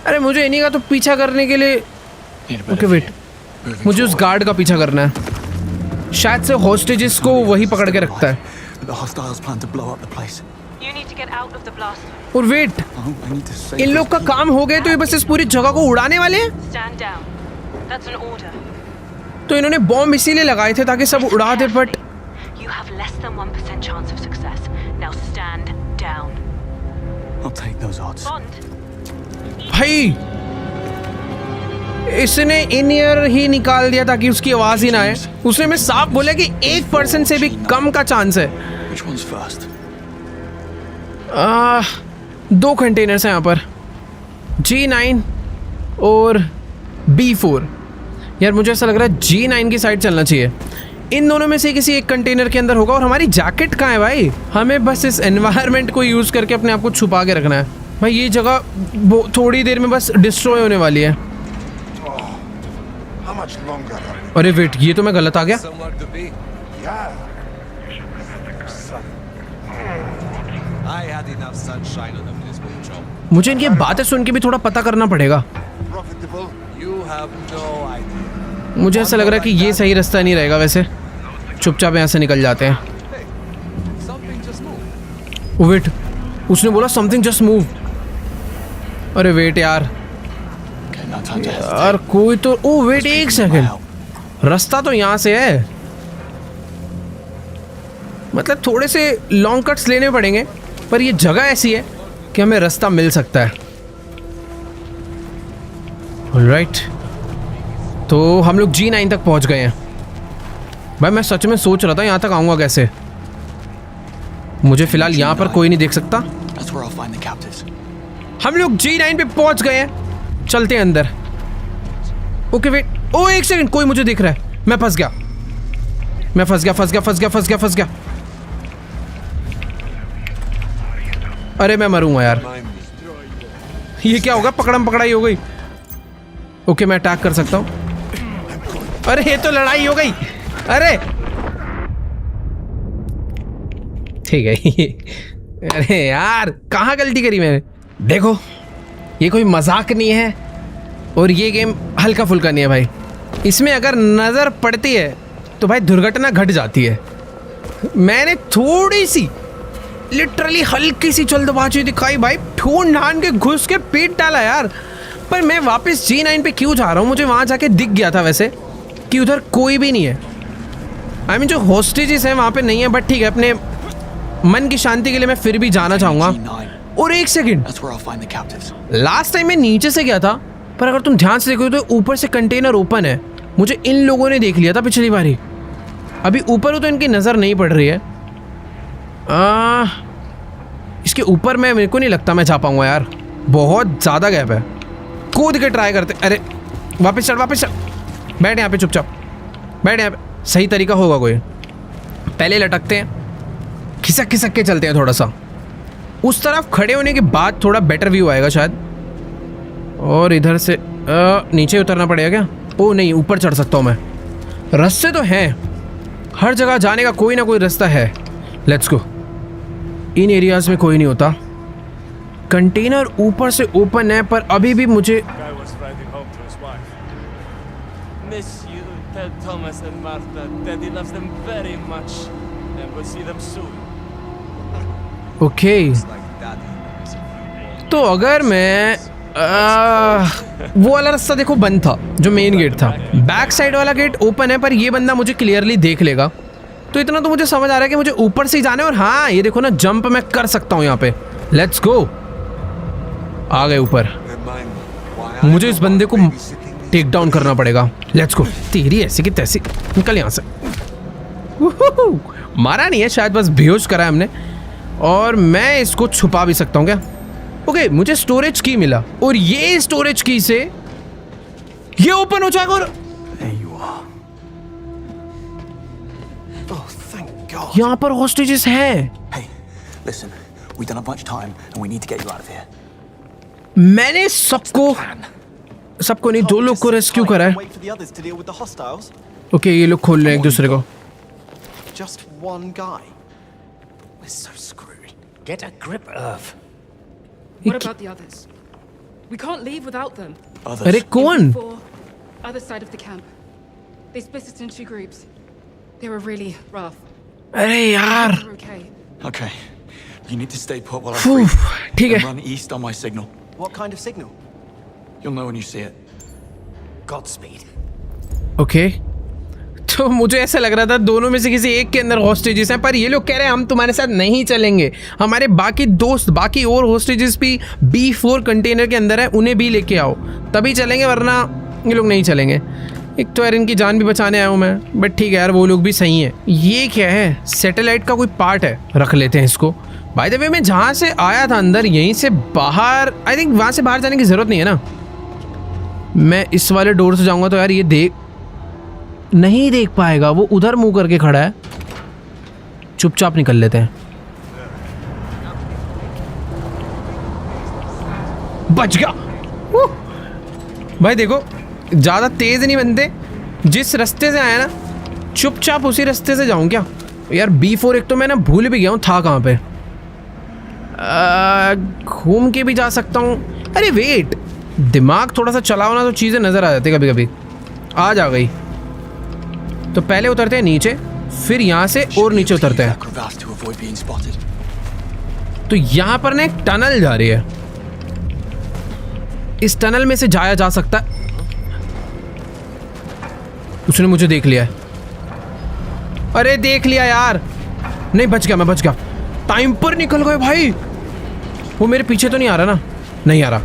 अरे मुझे इन्हीं का तो पीछा करने के लिए। Need a better okay wait, view. Moving मुझे उस forward. गार्ड का पीछा करना है। शायद से हॉस्टेजेस को वही पकड़ के रखता है। But the hostiles plan to blow up the place. You need to get out of the blast zone. और wait, Oh, I need to save in those लोग का people. काम हो गया तो ये बस इस पूरी जगह को उड़ाने वाले हैं। Stand down. That's an order. तो इन्होंने बॉम्ब इसीलिए लगाए थे ताकि सब उड़ा दे, but You have less than 1% chance of success. Now stand down. I'll take those odds. Bond. भाई इसने इन ईयर ही निकाल दिया ताकि उसकी आवाज ही ना आए। उसने में साफ बोला कि 1% से भी कम का चांस है। Which one's first? 2 कंटेनर्स हैं यहाँ पर, G9 और B4। यार मुझे ऐसा लग रहा है G9 की साइड चलना चाहिए। इन दोनों में से किसी एक कंटेनर के अंदर होगा। और हमारी जैकेट कहाँ है भाई? हमें बस इस एनवायरनमेंट को यूज़ करके अपने आप को छुपा के रखना है। भाई ये जगह थोड़ी देर में बस डिस्ट्रॉय होने वाली है। How much longer? अरे वेट, ये तो मैं गलत आ गया। Somewhere to be. Yeah. I had enough sunshine on a municipal job. मुझे इनकी बातें सुन के भी थोड़ा पता करना पड़ेगा। Profitable. You have no idea. मुझे ऐसा लग रहा है कि ये सही रास्ता नहीं रहेगा। वैसे चुपचाप यहाँ से निकल जाते हैं। Something just moved. वेट, उसने बोला समथिंग जस्ट मूव। अरे वेट यार, Okay, no time to hesitate. यार कोई तो, ओ वेट Those एक people need my second, help. रास्ता तो यहाँ से है। मतलब थोड़े से लॉन्ग कट्स लेने पड़ेंगे, पर ये जगह ऐसी है कि हमें रास्ता मिल सकता है। ऑलराइट, तो हम लोग G9 तक पहुंच गए हैं। भाई मैं सच में सोच रहा था यहाँ तक आऊँगा कैसे। मुझे फिलहाल यहाँ पर कोई नहीं देख सकता। That's where I'll find the captives. हम लोग G9 पे पहुंच गए हैं। चलते हैं अंदर। ओके वेट, ओ एक सेकंड, कोई मुझे दिख रहा है। मैं फंस गया, मैं फंस गया, फंस गया, फंस गया, फंस गया, फंस गया। अरे मैं मरूंगा यार। ये क्या होगा? पकड़म पकड़ाई हो गई। ओके मैं अटैक कर सकता हूँ। अरे ये तो लड़ाई हो गई। अरे ठीक है। अरे यार कहाँ गलती करी मैंने? देखो ये कोई मजाक नहीं है और ये गेम हल्का फुल्का नहीं है भाई। इसमें अगर नज़र पड़ती है तो भाई दुर्घटना घट जाती है। मैंने थोड़ी सी लिटरली हल्की सी जल्दबाजी दिखाई भाई, ठून ढान के घुस के पीट डाला यार। पर मैं वापस G9 पे क्यों जा रहा हूँ? मुझे वहाँ जाके दिख गया था वैसे कि उधर कोई भी नहीं है। आई मीन जो होस्टेजेस हैं वहाँ पे नहीं है, बट ठीक है, अपने मन की शांति के लिए मैं फिर भी जाना चाहूँगा। और एक second, That's where I'll find the captives. Last time मैं नीचे से गया था, पर अगर तुम ध्यान से देखो तो ऊपर से कंटेनर ओपन है। मुझे इन लोगों ने देख लिया था पिछली बारी। अभी ऊपर हो तो इनकी नज़र नहीं पड़ रही है। इसके ऊपर मैं, मेरे को नहीं लगता मैं जा पाऊंगा यार, बहुत ज़्यादा गैप है। कूद के ट्राई करते। अरे वापस चढ़, वापस चढ़, बैठ यहाँ पे चुपचाप, बैठ यहाँ पे। सही तरीका होगा कोई? पहले लटकते हैं, खिसक खिसक के चलते हैं थोड़ा सा। उस तरफ खड़े होने के बाद थोड़ा बेटर व्यू आएगा शायद। और इधर से नीचे उतरना पड़ेगा क्या? ओ नहीं, ऊपर चढ़ सकता हूँ मैं। रास्ते तो हैं, हर जगह जाने का कोई ना कोई रास्ता है। Let's go. इन एरियाज में कोई नहीं होता। कंटेनर ऊपर से ओपन है, पर अभी भी मुझे Guy was riding home to his wife. Miss you. Tell Thomas and Martha Daddy loves them very much and we'll see them soon. Okay. Like daddy. तो अगर मैं वो वाला रास्ता देखो बंद था, जो मेन गेट था। बैक साइड वाला गेट ओपन है, पर ये बंदा मुझे क्लियरली देख लेगा। तो इतना तो मुझे समझ आ रहा है कि मुझे ऊपर से ही जाना है। और हाँ, ये देखो ना, जंप मैं कर सकता हूँ यहाँ पे। Let's go. आ गए ऊपर। Remind me why I मुझे इस बंदे को babysitting टेक डाउन करना पड़ेगा। Let's go. तेरी ऐसी की तैसी, निकल यहाँ से। उहुहु। मारा नहीं है शायद, बस बेहोश करा है हमने। और मैं इसको छुपा भी सकता हूँ क्या? ओके, मुझे स्टोरेज की मिला, और ये स्टोरेज की से ये ओपन हो जाएगा। और There you are. Oh, thank God. यहाँ पर होस्टेजेस हैं। Hey, listen. We don't have much time, and we need to get you out of here. मैंने सबको नहीं, दो लोग को रेस्क्यू करा है। Wait for the others to deal with the hostiles. Okay, ये लोग खोल रहे हैं एक दूसरे को। Just one guy. We're so screwed. Get a grip, Irv. What about the others? We can't leave without them. Others. अरे कौन? For other side of the camp. They split us into 2 groups. They were really rough. अरे यार, We're okay. Okay. You need to stay put while I Phew, free. ठीक है। And run east on my signal. What kind of signal? You'll know when you see it. Godspeed. Okay. तो मुझे ऐसा लग रहा था दोनों में से किसी एक के अंदर हॉस्टेजेस हैं, पर ये लोग कह रहे हैं हम तुम्हारे साथ नहीं चलेंगे। हमारे बाकी दोस्त, बाकी और हॉस्टेजेस भी B4 कंटेनर के अंदर है, उन्हें भी लेके आओ, तभी चलेंगे, वरना ये लोग नहीं चलेंगे। एक तो यार इनकी जान भी बचाने आया हूँ मैं, बट ठीक है यार, वो लोग भी सही हैं। ये क्या है? सैटेलाइट का कोई पार्ट है, रख लेते हैं इसको। बाय द वे, मैं जहाँ से आया था अंदर, यहीं से बाहर, आई थिंक वहाँ से बाहर जाने की ज़रूरत नहीं है ना। मैं इस वाले डोर से जाऊँगा तो यार ये नहीं देख पाएगा, वो उधर मुंह करके खड़ा है। चुपचाप निकल लेते हैं। बच गया। भाई देखो, ज़्यादा तेज़ नहीं बनते। जिस रास्ते से आया ना, चुपचाप उसी रास्ते से जाऊँ क्या? यार B4 एक तो मैं ना भूल भी गया हूँ था कहाँ पे। घूम के भी जा सकता हूँ। अरे वेट, दिमाग थोड़ा सा चलाओ ना तो चीज़ें नज़र आ जाती कभी कभी। आज आ गई। तो पहले उतरते हैं नीचे, फिर यहाँ से और नीचे उतरते हैं। Crevasse to avoid being spotted. तो यहाँ पर ना एक टनल जा रही है, इस टनल में से जाया जा सकता है। उसने मुझे देख लिया है। अरे देख लिया यार, नहीं बच गया, मैं बच गया। टाइम पर निकल गए भाई। वो मेरे पीछे तो नहीं आ रहा ना? नहीं आ रहा।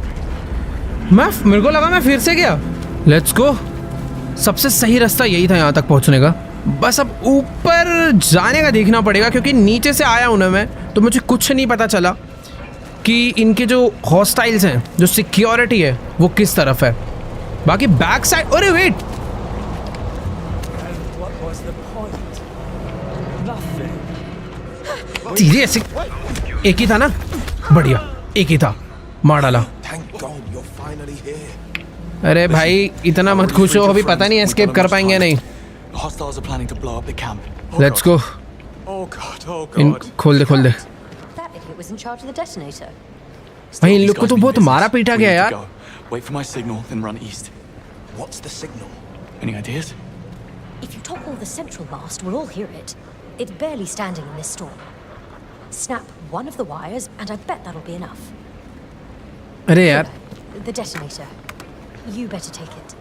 मेरे को लगा मैं फिर से गया। Let's go. सबसे सही रास्ता यही था यहाँ तक पहुँचने का। बस अब ऊपर जाने का देखना पड़ेगा, क्योंकि नीचे से आया हूँ ना मैं, तो मुझे कुछ नहीं पता चला कि इनके जो हॉस्टाइल्स हैं, जो सिक्योरिटी है, वो किस तरफ है। बाकी बैक साइड, अरे वेट, धीरे ऐसे, एक ही था ना? बढ़िया, एक ही था, मार डाला। Thank God you're finally here. अरे भाई इतना मत खुश हो, अभी पता नहीं एस्केप कर पाएंगे या नहीं। The hostiles are planning to blow up the camp. Let's go. Oh God, oh in God. खोल दे That idiot was in charge of the detonator. भाई इन These लोग को guys तो mean बहुत business. मारा पीटा We गया need to यार. go. Wait for my signal, then run east. What's the signal? Any ideas? If you topple the central mast, we'll all hear it. It's barely standing in this storm. Snap one of the wires, and I bet that'll be enough. अरे यार The detonator. You better take it.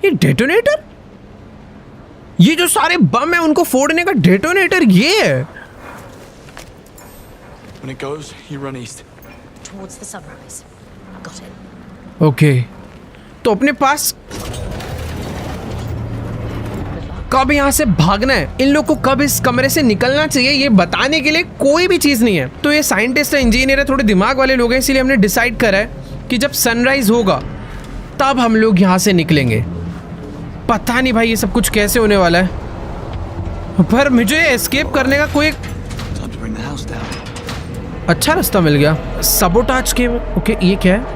ये डेटोनेटर, ये जो सारे बम है उनको फोड़ने का डेटोनेटर ये है. When it goes, you run east. Towards the sunrise. Got it. Okay तो अपने पास कब यहाँ से भागना है, इन लोग को कब इस कमरे से निकलना चाहिए, ये बताने के लिए कोई भी चीज़ नहीं है. तो ये साइंटिस्ट है, इंजीनियर है, थोड़े दिमाग वाले लोग हैं, इसीलिए हमने डिसाइड करा है कि जब सनराइज होगा तब हम लोग यहाँ से निकलेंगे. पता नहीं भाई ये सब कुछ कैसे होने वाला है, पर मुझे एस्केप करने का कोई Time to bring the house down. अच्छा रास्ता मिल गया. सबोटाज के ओके ये क्या है.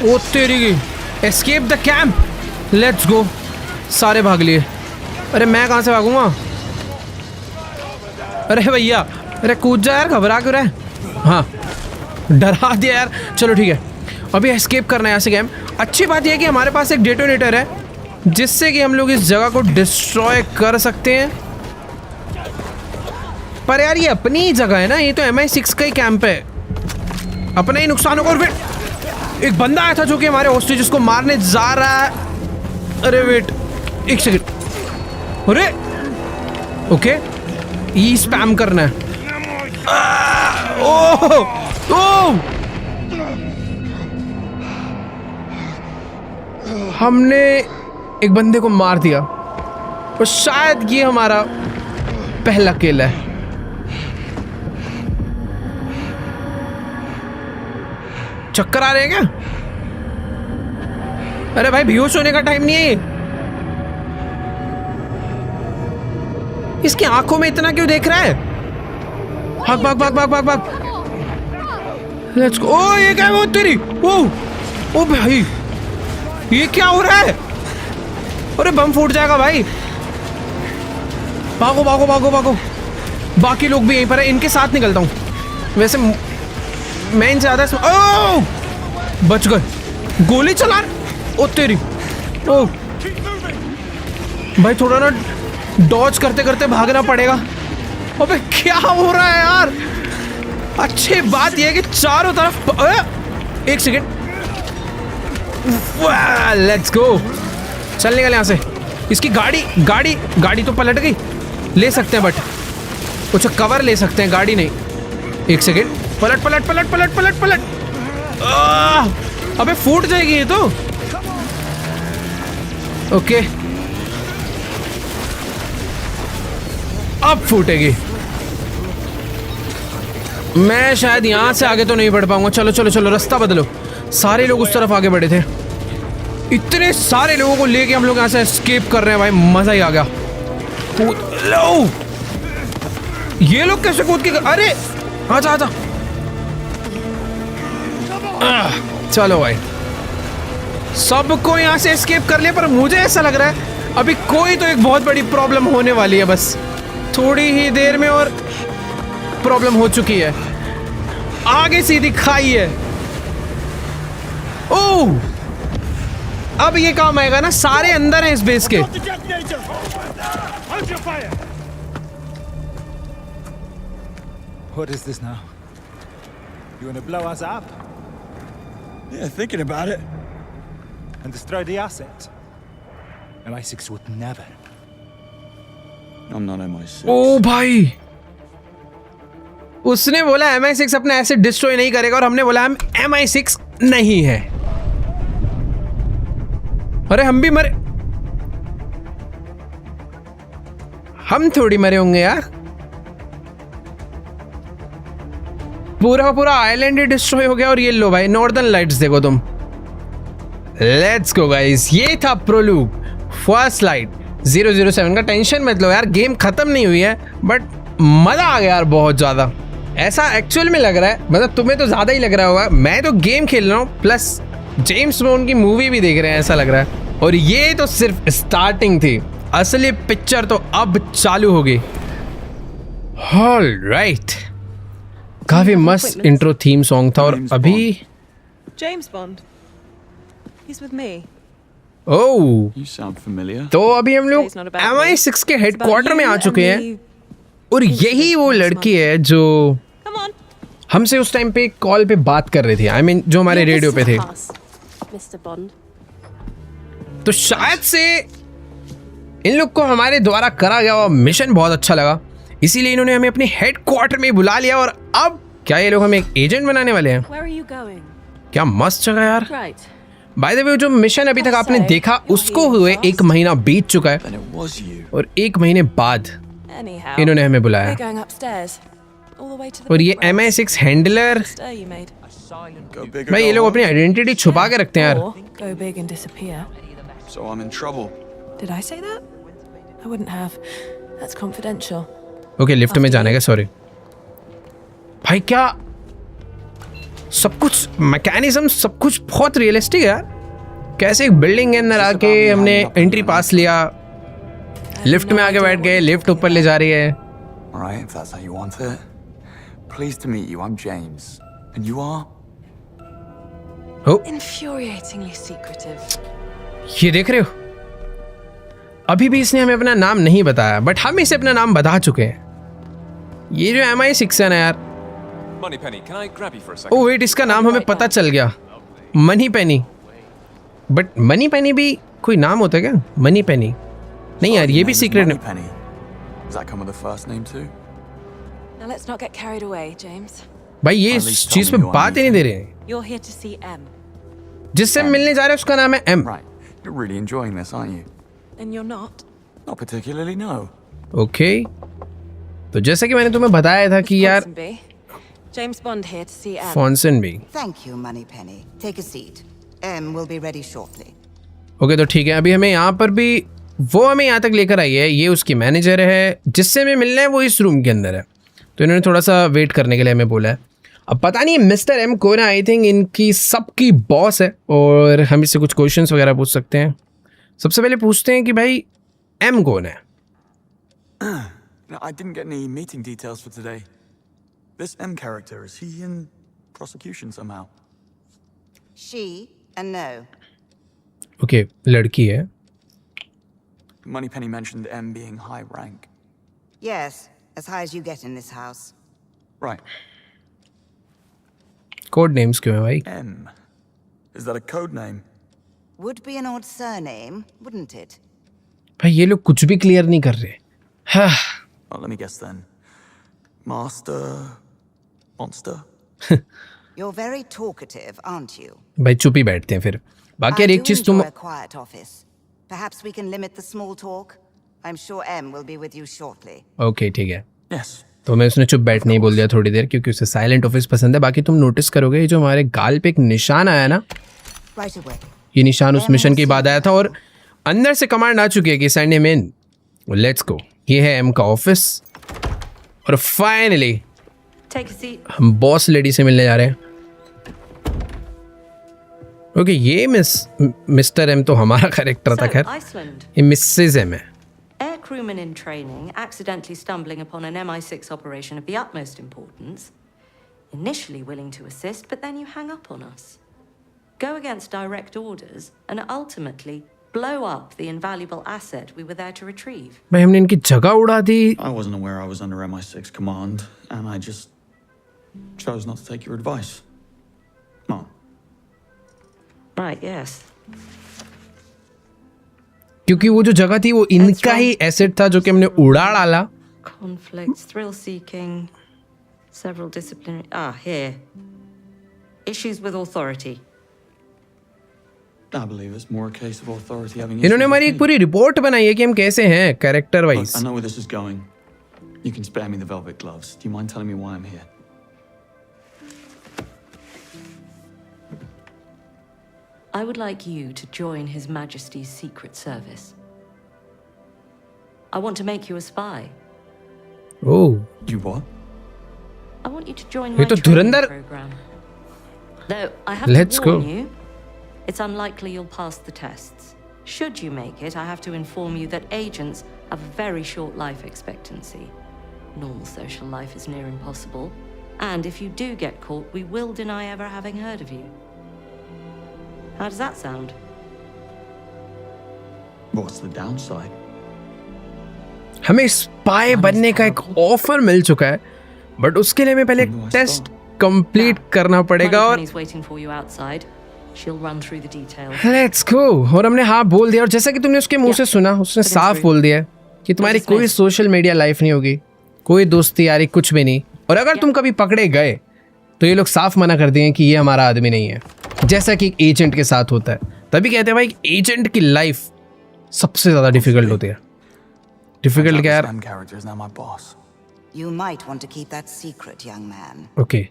ओ तेरी की, escape the camp, let's go. सारे भाग लिए. अरे मैं कहाँ से भागूंगा. अरे भैया अरे कूद जा यार, घबरा क्यों रहा है. हाँ डरा दिया यार. चलो ठीक है अभी एस्केप करना है यहाँ से कैंप. अच्छी बात यह है कि हमारे पास एक डेटोनेटर है जिससे कि हम लोग इस जगह को डिस्ट्रॉय कर सकते हैं. पर यार ये अपनी ही जगह है ना, ये तो MI6 का ही कैंप है, अपना ही नुकसान होगा. और फिर एक बंदा आया था जो कि हमारे हॉस्टेजेस को मारने जा रहा है. अरे वेट एक सेकंड. अरे ओके ये स्पैम करना है. ओह ओह हमने एक बंदे को मार दिया और शायद ये हमारा पहला किल है. चक्कर आ रहे हैं क्या. अरे भाई बेहोश होने का टाइम नहीं है. इसकी आंखों में इतना क्यों देख रहा है. भाग भाग भाग भाग भाग भाग. Let's go. ओ ये क्या है वो तेरी. ओ भाई ये क्या हो रहा है. अरे बम फूट जाएगा भाई. भागो भागो भागो भागो. बाकी लोग भी यहीं पर है, इनके साथ निकलता हूँ. वैसे मैं इनसे ज्यादा ओ बच गए. गोली चला. ओ तेरी. ओ भाई थोड़ा ना डॉज करते करते भागना पड़ेगा. अबे क्या हो रहा है यार. अच्छी बात यह है कि चारों तरफ. एक सेकेंड. Let's go. चल निकल यहाँ से. इसकी गाड़ी तो पलट गई. ले सकते हैं बट कुछ कवर ले सकते हैं, गाड़ी नहीं. एक सेकेंड. पलट पलट पलट पलट पलट पलट. अबे फूट जाएगी ये तो. ओके अब फूटेगी. मैं शायद यहां से आगे तो नहीं बढ़ पाऊंगा. चलो चलो चलो रास्ता बदलो. सारे लोग उस तरफ आगे बढ़े थे. इतने सारे लोगों को लेके हम लोग यहां से एस्केप कर रहे हैं भाई. मजा ही आ गया. कूद लो. ये लोग कैसे कूद के. अरे आजा आजा. चलो भाई सबको यहां से एस्केप कर लिया. पर मुझे ऐसा लग रहा है अभी कोई तो एक बहुत बड़ी प्रॉब्लम होने वाली है. बस थोड़ी ही देर में और प्रॉब्लम हो चुकी है. आगे सीधी खाई है. ओह अब ये काम आएगा ना. सारे अंदर हैं इस बेस के. What is this now? You want to blow us up Yeah, thinking about it. and destroy the asset? MI6 would never. I'm not MI6. ओ भाई उसने बोला MI6 अपना एसेट डिस्ट्रॉय नहीं करेगा और हमने बोला हम MI6 नहीं है. अरे हम भी मरे. हम थोड़ी मरे होंगे यार. पूरा पूरा आइलैंड ही डिस्ट्रॉय हो गया. और ये लो भाई नॉर्दर्न लाइट्स देखो तुम. Let's go guys. ये था प्रोलूग फर्स्ट लाइट 007 का. टेंशन मत लो यार, गेम खत्म नहीं हुई है बट मजा आ गया यार बहुत ज्यादा. ऐसा एक्चुअल में लग रहा है, मतलब तुम्हें तो ज्यादा ही लग रहा होगा, मैं तो गेम खेल रहा हूँ प्लस जेम्स बॉन्ड की मूवी भी देख रहे हैं ऐसा लग रहा है। और ये तो सिर्फ स्टार्टिंग थी, असली पिक्चर तो अब चालू हो गई। ऑलराइट, काफी मस्त इंट्रो थीम सॉन्ग था। और अभी James Bond. He's with me. Oh, You sound familiar. तो अभी हम लोग It's not about me. MI6 के It's हेडक्वार्टर about में you आ चुके and हैं। the और यही वो लड़की है जो Come on. हमसे उस टाइम पे कॉल पे बात कर रही थी, आई मीन जो हमारे रेडियो पे थे। Mr. Bond. तो शायद से इन लोग को हमारे द्वारा करा गया हुआ मिशन बहुत अच्छा लगा, इसीलिए इन्होंने हमें अपने हेडक्वार्टर में बुला लिया। और अब क्या ये लोग हमें एक एजेंट बनाने वाले हैं? Where are you going? क्या मस्त जगह यार। Right. बाय द वे, जो मिशन अभी तक आपने देखा उसको हुए 1 महीना बीत चुका है, Then it was you. और 1 महीने बाद Anyhow. इन्होंने हमें बुलाया। We're going upstairs. All the way to the और big ये brass. MI6 handler, Stir you made. Go big or भाई ये go लोग home. अपनी आइडेंटिटी छुपा के रखते हैं यार। Or go big and disappear. So I'm in trouble. Did I say that? I wouldn't have. That's confidential. Okay, lift में जाने का, सॉरी भाई। क्या सब कुछ मैकेनिज्म, सब कुछ बहुत रियलिस्टिक है यार। कैसे एक बिल्डिंग के अंदर आके हमने एंट्री पास लिया, लिफ्ट में आके बैठ गए, लिफ्ट ऊपर ले जा रही है। All right, if that's how you want it. Pleased to meet you. I'm James. And you are? O, Infuriatingly secretive. ये देख रहे हो, अभी भी इसने हमें अपना नाम नहीं बताया, बट हम इसे अपना नाम बता चुके हैं। ये जो MI6 है ना यार, Moneypenny, can I grab you for a second? Oh wait, इसका नाम हमें पता चल गया, Moneypenny. But Moneypenny भी कोई नाम होता है क्या? मनी पेनी नहीं यार, ये भी सीक्रेट है। Penny. Does that come with a first name too? Now let's not get carried away, James. भाई ये At इस least चीज tell पे me who बात I'm ही नहीं दे meeting. रहे। You're here to see M. जिससे हम मिलने जा रहे हैं उसका नाम है M। Right. You're really enjoying this, aren't you? And you're not? Not particularly, no. Okay, तो जैसे कि मैंने तुम्हें बताया था कि यार Ponsonby. James Bond here to see M. फॉन्सन भी। Thank you, Moneypenny. Take a seat. M will be ready shortly. Okay, तो ठीक है, अभी हमें यहाँ पर भी वो हमें यहाँ तक लेकर आई है। ये उसकी मैनेजर है, जिससे हमें मिलना है वो इस रूम के अंदर है। तो इन्होंने थोड़ा सा वेट करने के लिए हमें बोला है। अब पता नहीं मिस्टर M कौन है, आई थिंक इनकी सबकी बॉस है, और हम इससे कुछ क्वेश्चंस वगैरह पूछ सकते हैं। सबसे पहले पूछते हैं कि भाई M कौन है? No, I didn't get any meeting details for today. This M character, is he in prosecution somehow? She and no. Okay, लड़की है। Moneypenny mentioned M being high rank. Yes, as high as you get in this house. Right. Code names क्यों है भाई? M. Is that a code name? Would be an odd surname, wouldn't it? भाई ये लोग कुछ भी क्लियर नहीं कर रहे। हाँ। Well, let me guess then. Master... Monster? You're very talkative, aren't you? भाई चुप ही बैठते हैं फिर। बाकी यार I एक do चीज तुम, enjoy a quiet office. Perhaps we can limit the small talk. I'm sure M will be with you shortly. Okay ठीक है। Yes. तो मैं उसने चुप बैठने ही बोल दिया थोड़ी देर, क्योंकि उसे साइलेंट ऑफिस पसंद है। बाकी तुम नोटिस करोगे ये जो हमारे गाल पे एक निशान आया ना, Right away. ये निशान उस मिशन के बाद आया था, और अंदर से कमांड आ चुकी है कि send him in, let's go. ये है M का ऑफिस, और फाइनली Take a seat. हम बॉस लेडी से मिलने जा रहे हैं। ओके, ये मिस्टर M तो हमारा कैरेक्टर था, So, खैर Iceland. ये मिसेज M है। Air crewmen in training accidentally stumbling upon an MI6 operation of the utmost importance. Initially willing to assist, but then you hang up on us. Go against direct orders and ultimately blow up the invaluable asset we were there to retrieve. भाई हमने इनकी जगह उड़ा दी। I wasn't aware I was under MI6 command, and I just chose not to take your advice. No. Right, yes. क्योंकि वो जो जगह थी वो इनका ही एसेट था जो कि हमने उड़ा डाला। Conflicts, thrill seeking, several disciplinary. Here. Issues with authority. I believe it's more a case of authority having इन्होंने issues हमारी with एक me. पूरी रिपोर्ट बनाई है कि हम कैसे हैं character Look, wise. I know where this is going. You can spare me the velvet gloves. Do you mind telling me why I'm here? I would like you to join His Majesty's Secret Service. I want to make you a spy. Oh, You what? I want want you to join ये my तो training Dhurandhar program. Though I have Let's to warn go. you, it's unlikely you'll pass the tests. Should you make it, I have to inform you that agents have a very short life expectancy. Normal social life is near impossible. And if you do get caught, we will deny ever having heard of you. How does that sound? What's the downside? हमें स्पाई बनने का एक ऑफर मिल चुका है, बट उसके लिए हमें पहले एक टेस्ट कंप्लीट करना पड़ेगा और Money's waiting for you outside. She'll run through the details. Let's go. और हमने हाँ बोल दिया, और जैसा कि तुमने उसके मुंह से सुना, उसने साफ बोल दिया कि तुम्हारी कोई सोशल मीडिया लाइफ नहीं होगी, कोई दोस्ती यारी कुछ भी नहीं, और अगर तुम कभी पकड़े गए तो ये लोग साफ मना कर दिए कि ये हमारा आदमी नहीं है, जैसा कि एक एजेंट के साथ होता है। तभी कहते हैं भाई एजेंट की लाइफ सबसे ज्यादा डिफिकल्ट होती है। डिफिकल्ट क्या यार? Character is now my boss. You might want to keep that secret, young man. Okay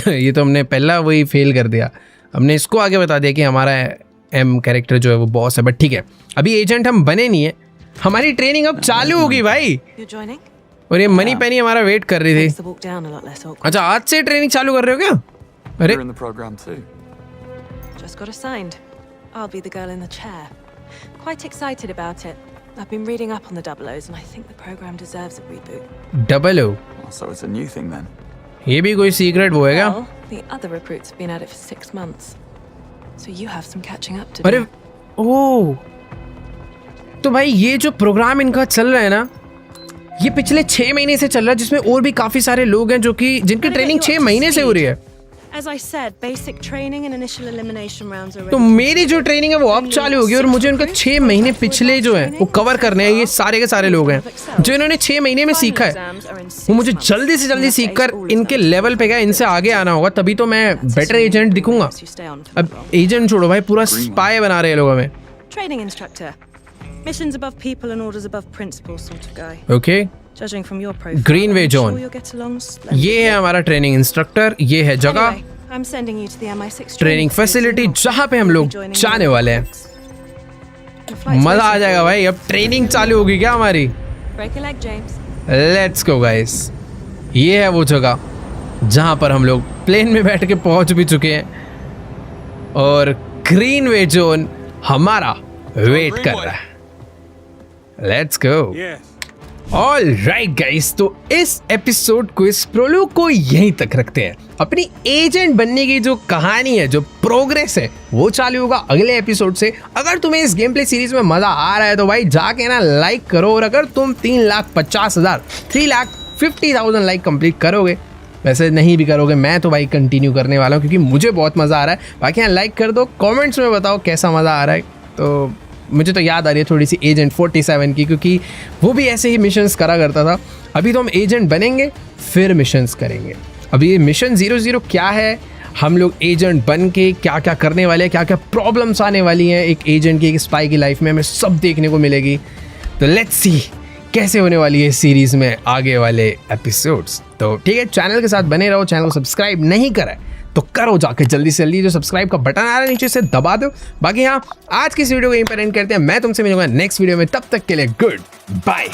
ये तो हमने पहला वही फेल कर दिया। हमने इसको आगे बता दिया कि हमारा एम कैरेक्टर जो है वो बॉस है, बट ठीक है, अभी एजेंट हम बने नहीं है, हमारी ट्रेनिंग अब चालू होगी भाई। You're joining? और ये मनी पेनी हमारा वेट कर रही Makes थी। the walk down a lot less awkward. अच्छा, आज से ट्रेनिंग चालू कर रहे हो क्या? अरे You're in the program too. Just got assigned. I'll be the girl in the chair. Quite excited about it. I've been reading up on the Double O's and I think the program deserves a reboot. Double O, So it's a new thing then. ये भी कोई सीक्रेट वो है क्या? Well, the other recruits have been at it for 6 months. So you have some catching up to अरे do. ओ, तो भाई ये जो प्रोग्राम इनका चल रहा है ना, ये पिछले 6 महीने से चल रहा है, जिसमें और भी काफी सारे लोग हैं जो कि जिनकी ट्रेनिंग 6 महीने से हो रही है। As I said, basic training and initial elimination rounds are तो मेरी जो ट्रेनिंग है वो अब चालू होगी, और मुझे उनका 6 महीने पिछले जो है वो कवर करने हैं। ये सारे के सारे लोग हैं जो इन्होंने 6 महीने में सीखा है, वो मुझे जल्दी से जल्दी सीख कर इनके लेवल पे गया, इनसे आगे आना होगा, तभी तो मैं बेटर एजेंट दिखूंगा। अब एजेंट छोड़ो भाई, पूरा स्पाई बना रहे हैं लोग हमें। Training instructor. Missions above people and orders above principles sort of guy. Okay, Judging from your profile, Greenway I'm John. sure you'll get along splendidly. ये है हमारा ट्रेनिंग इंस्ट्रक्टर, ये है जगह, Anyway, I'm sending you to the MI6 training facility जहाँ पे हम लोग जाने वाले हैं। मजा आ जाएगा भाई, अब ट्रेनिंग चालू होगी क्या हमारी? Break a leg, James. Let's go guys. ये है वो जगह जहाँ पर हम लोग प्लेन में बैठ के पहुँच भी चुके हैं, और ग्रीनवे जोन हमारा वेट कर रहा है। Let's go. All right guys, तो इस एपिसोड को, इस प्रोलोग को यहीं तक रखते हैं। अपनी एजेंट बनने की जो कहानी है, जो प्रोग्रेस है, वो चालू होगा अगले एपिसोड से। अगर तुम्हें इस गेम प्ले सीरीज में मजा आ रहा है तो भाई जाके ना लाइक करो, और अगर तुम 3,50,000 लाइक कंप्लीट करोगे, वैसे नहीं भी करोगे, मैं तो भाई कंटिन्यू करने वाला हूँ क्योंकि मुझे बहुत मजा आ रहा है। बाकी यहाँ लाइक कर दो, कमेंट्स में बताओ कैसा मजा आ रहा है। तो मुझे तो याद आ रही है थोड़ी सी एजेंट 47 की, क्योंकि वो भी ऐसे ही मिशंस करा करता था। अभी तो हम एजेंट बनेंगे फिर मिशंस करेंगे। अभी ये मिशन 00 क्या है, हम लोग एजेंट बन के क्या क्या करने वाले हैं, क्या क्या प्रॉब्लम्स आने वाली हैं एक एजेंट की, एक स्पाई की लाइफ में, हमें सब देखने को मिलेगी। तो लेट्स सी कैसे होने वाली है इस सीरीज़ में आगे वाले एपिसोड्स। तो ठीक है, चैनल के साथ बने रहो। चैनल को सब्सक्राइब नहीं करा है तो करो जाके जल्दी से जल्दी, जो सब्सक्राइब का बटन आ रहा है नीचे से दबा दो। बाकी हाँ, आज की इस वीडियो को यहीं पर एंड करते हैं। मैं तुमसे मिलूंगा नेक्स्ट वीडियो में, तब तक के लिए गुड बाय।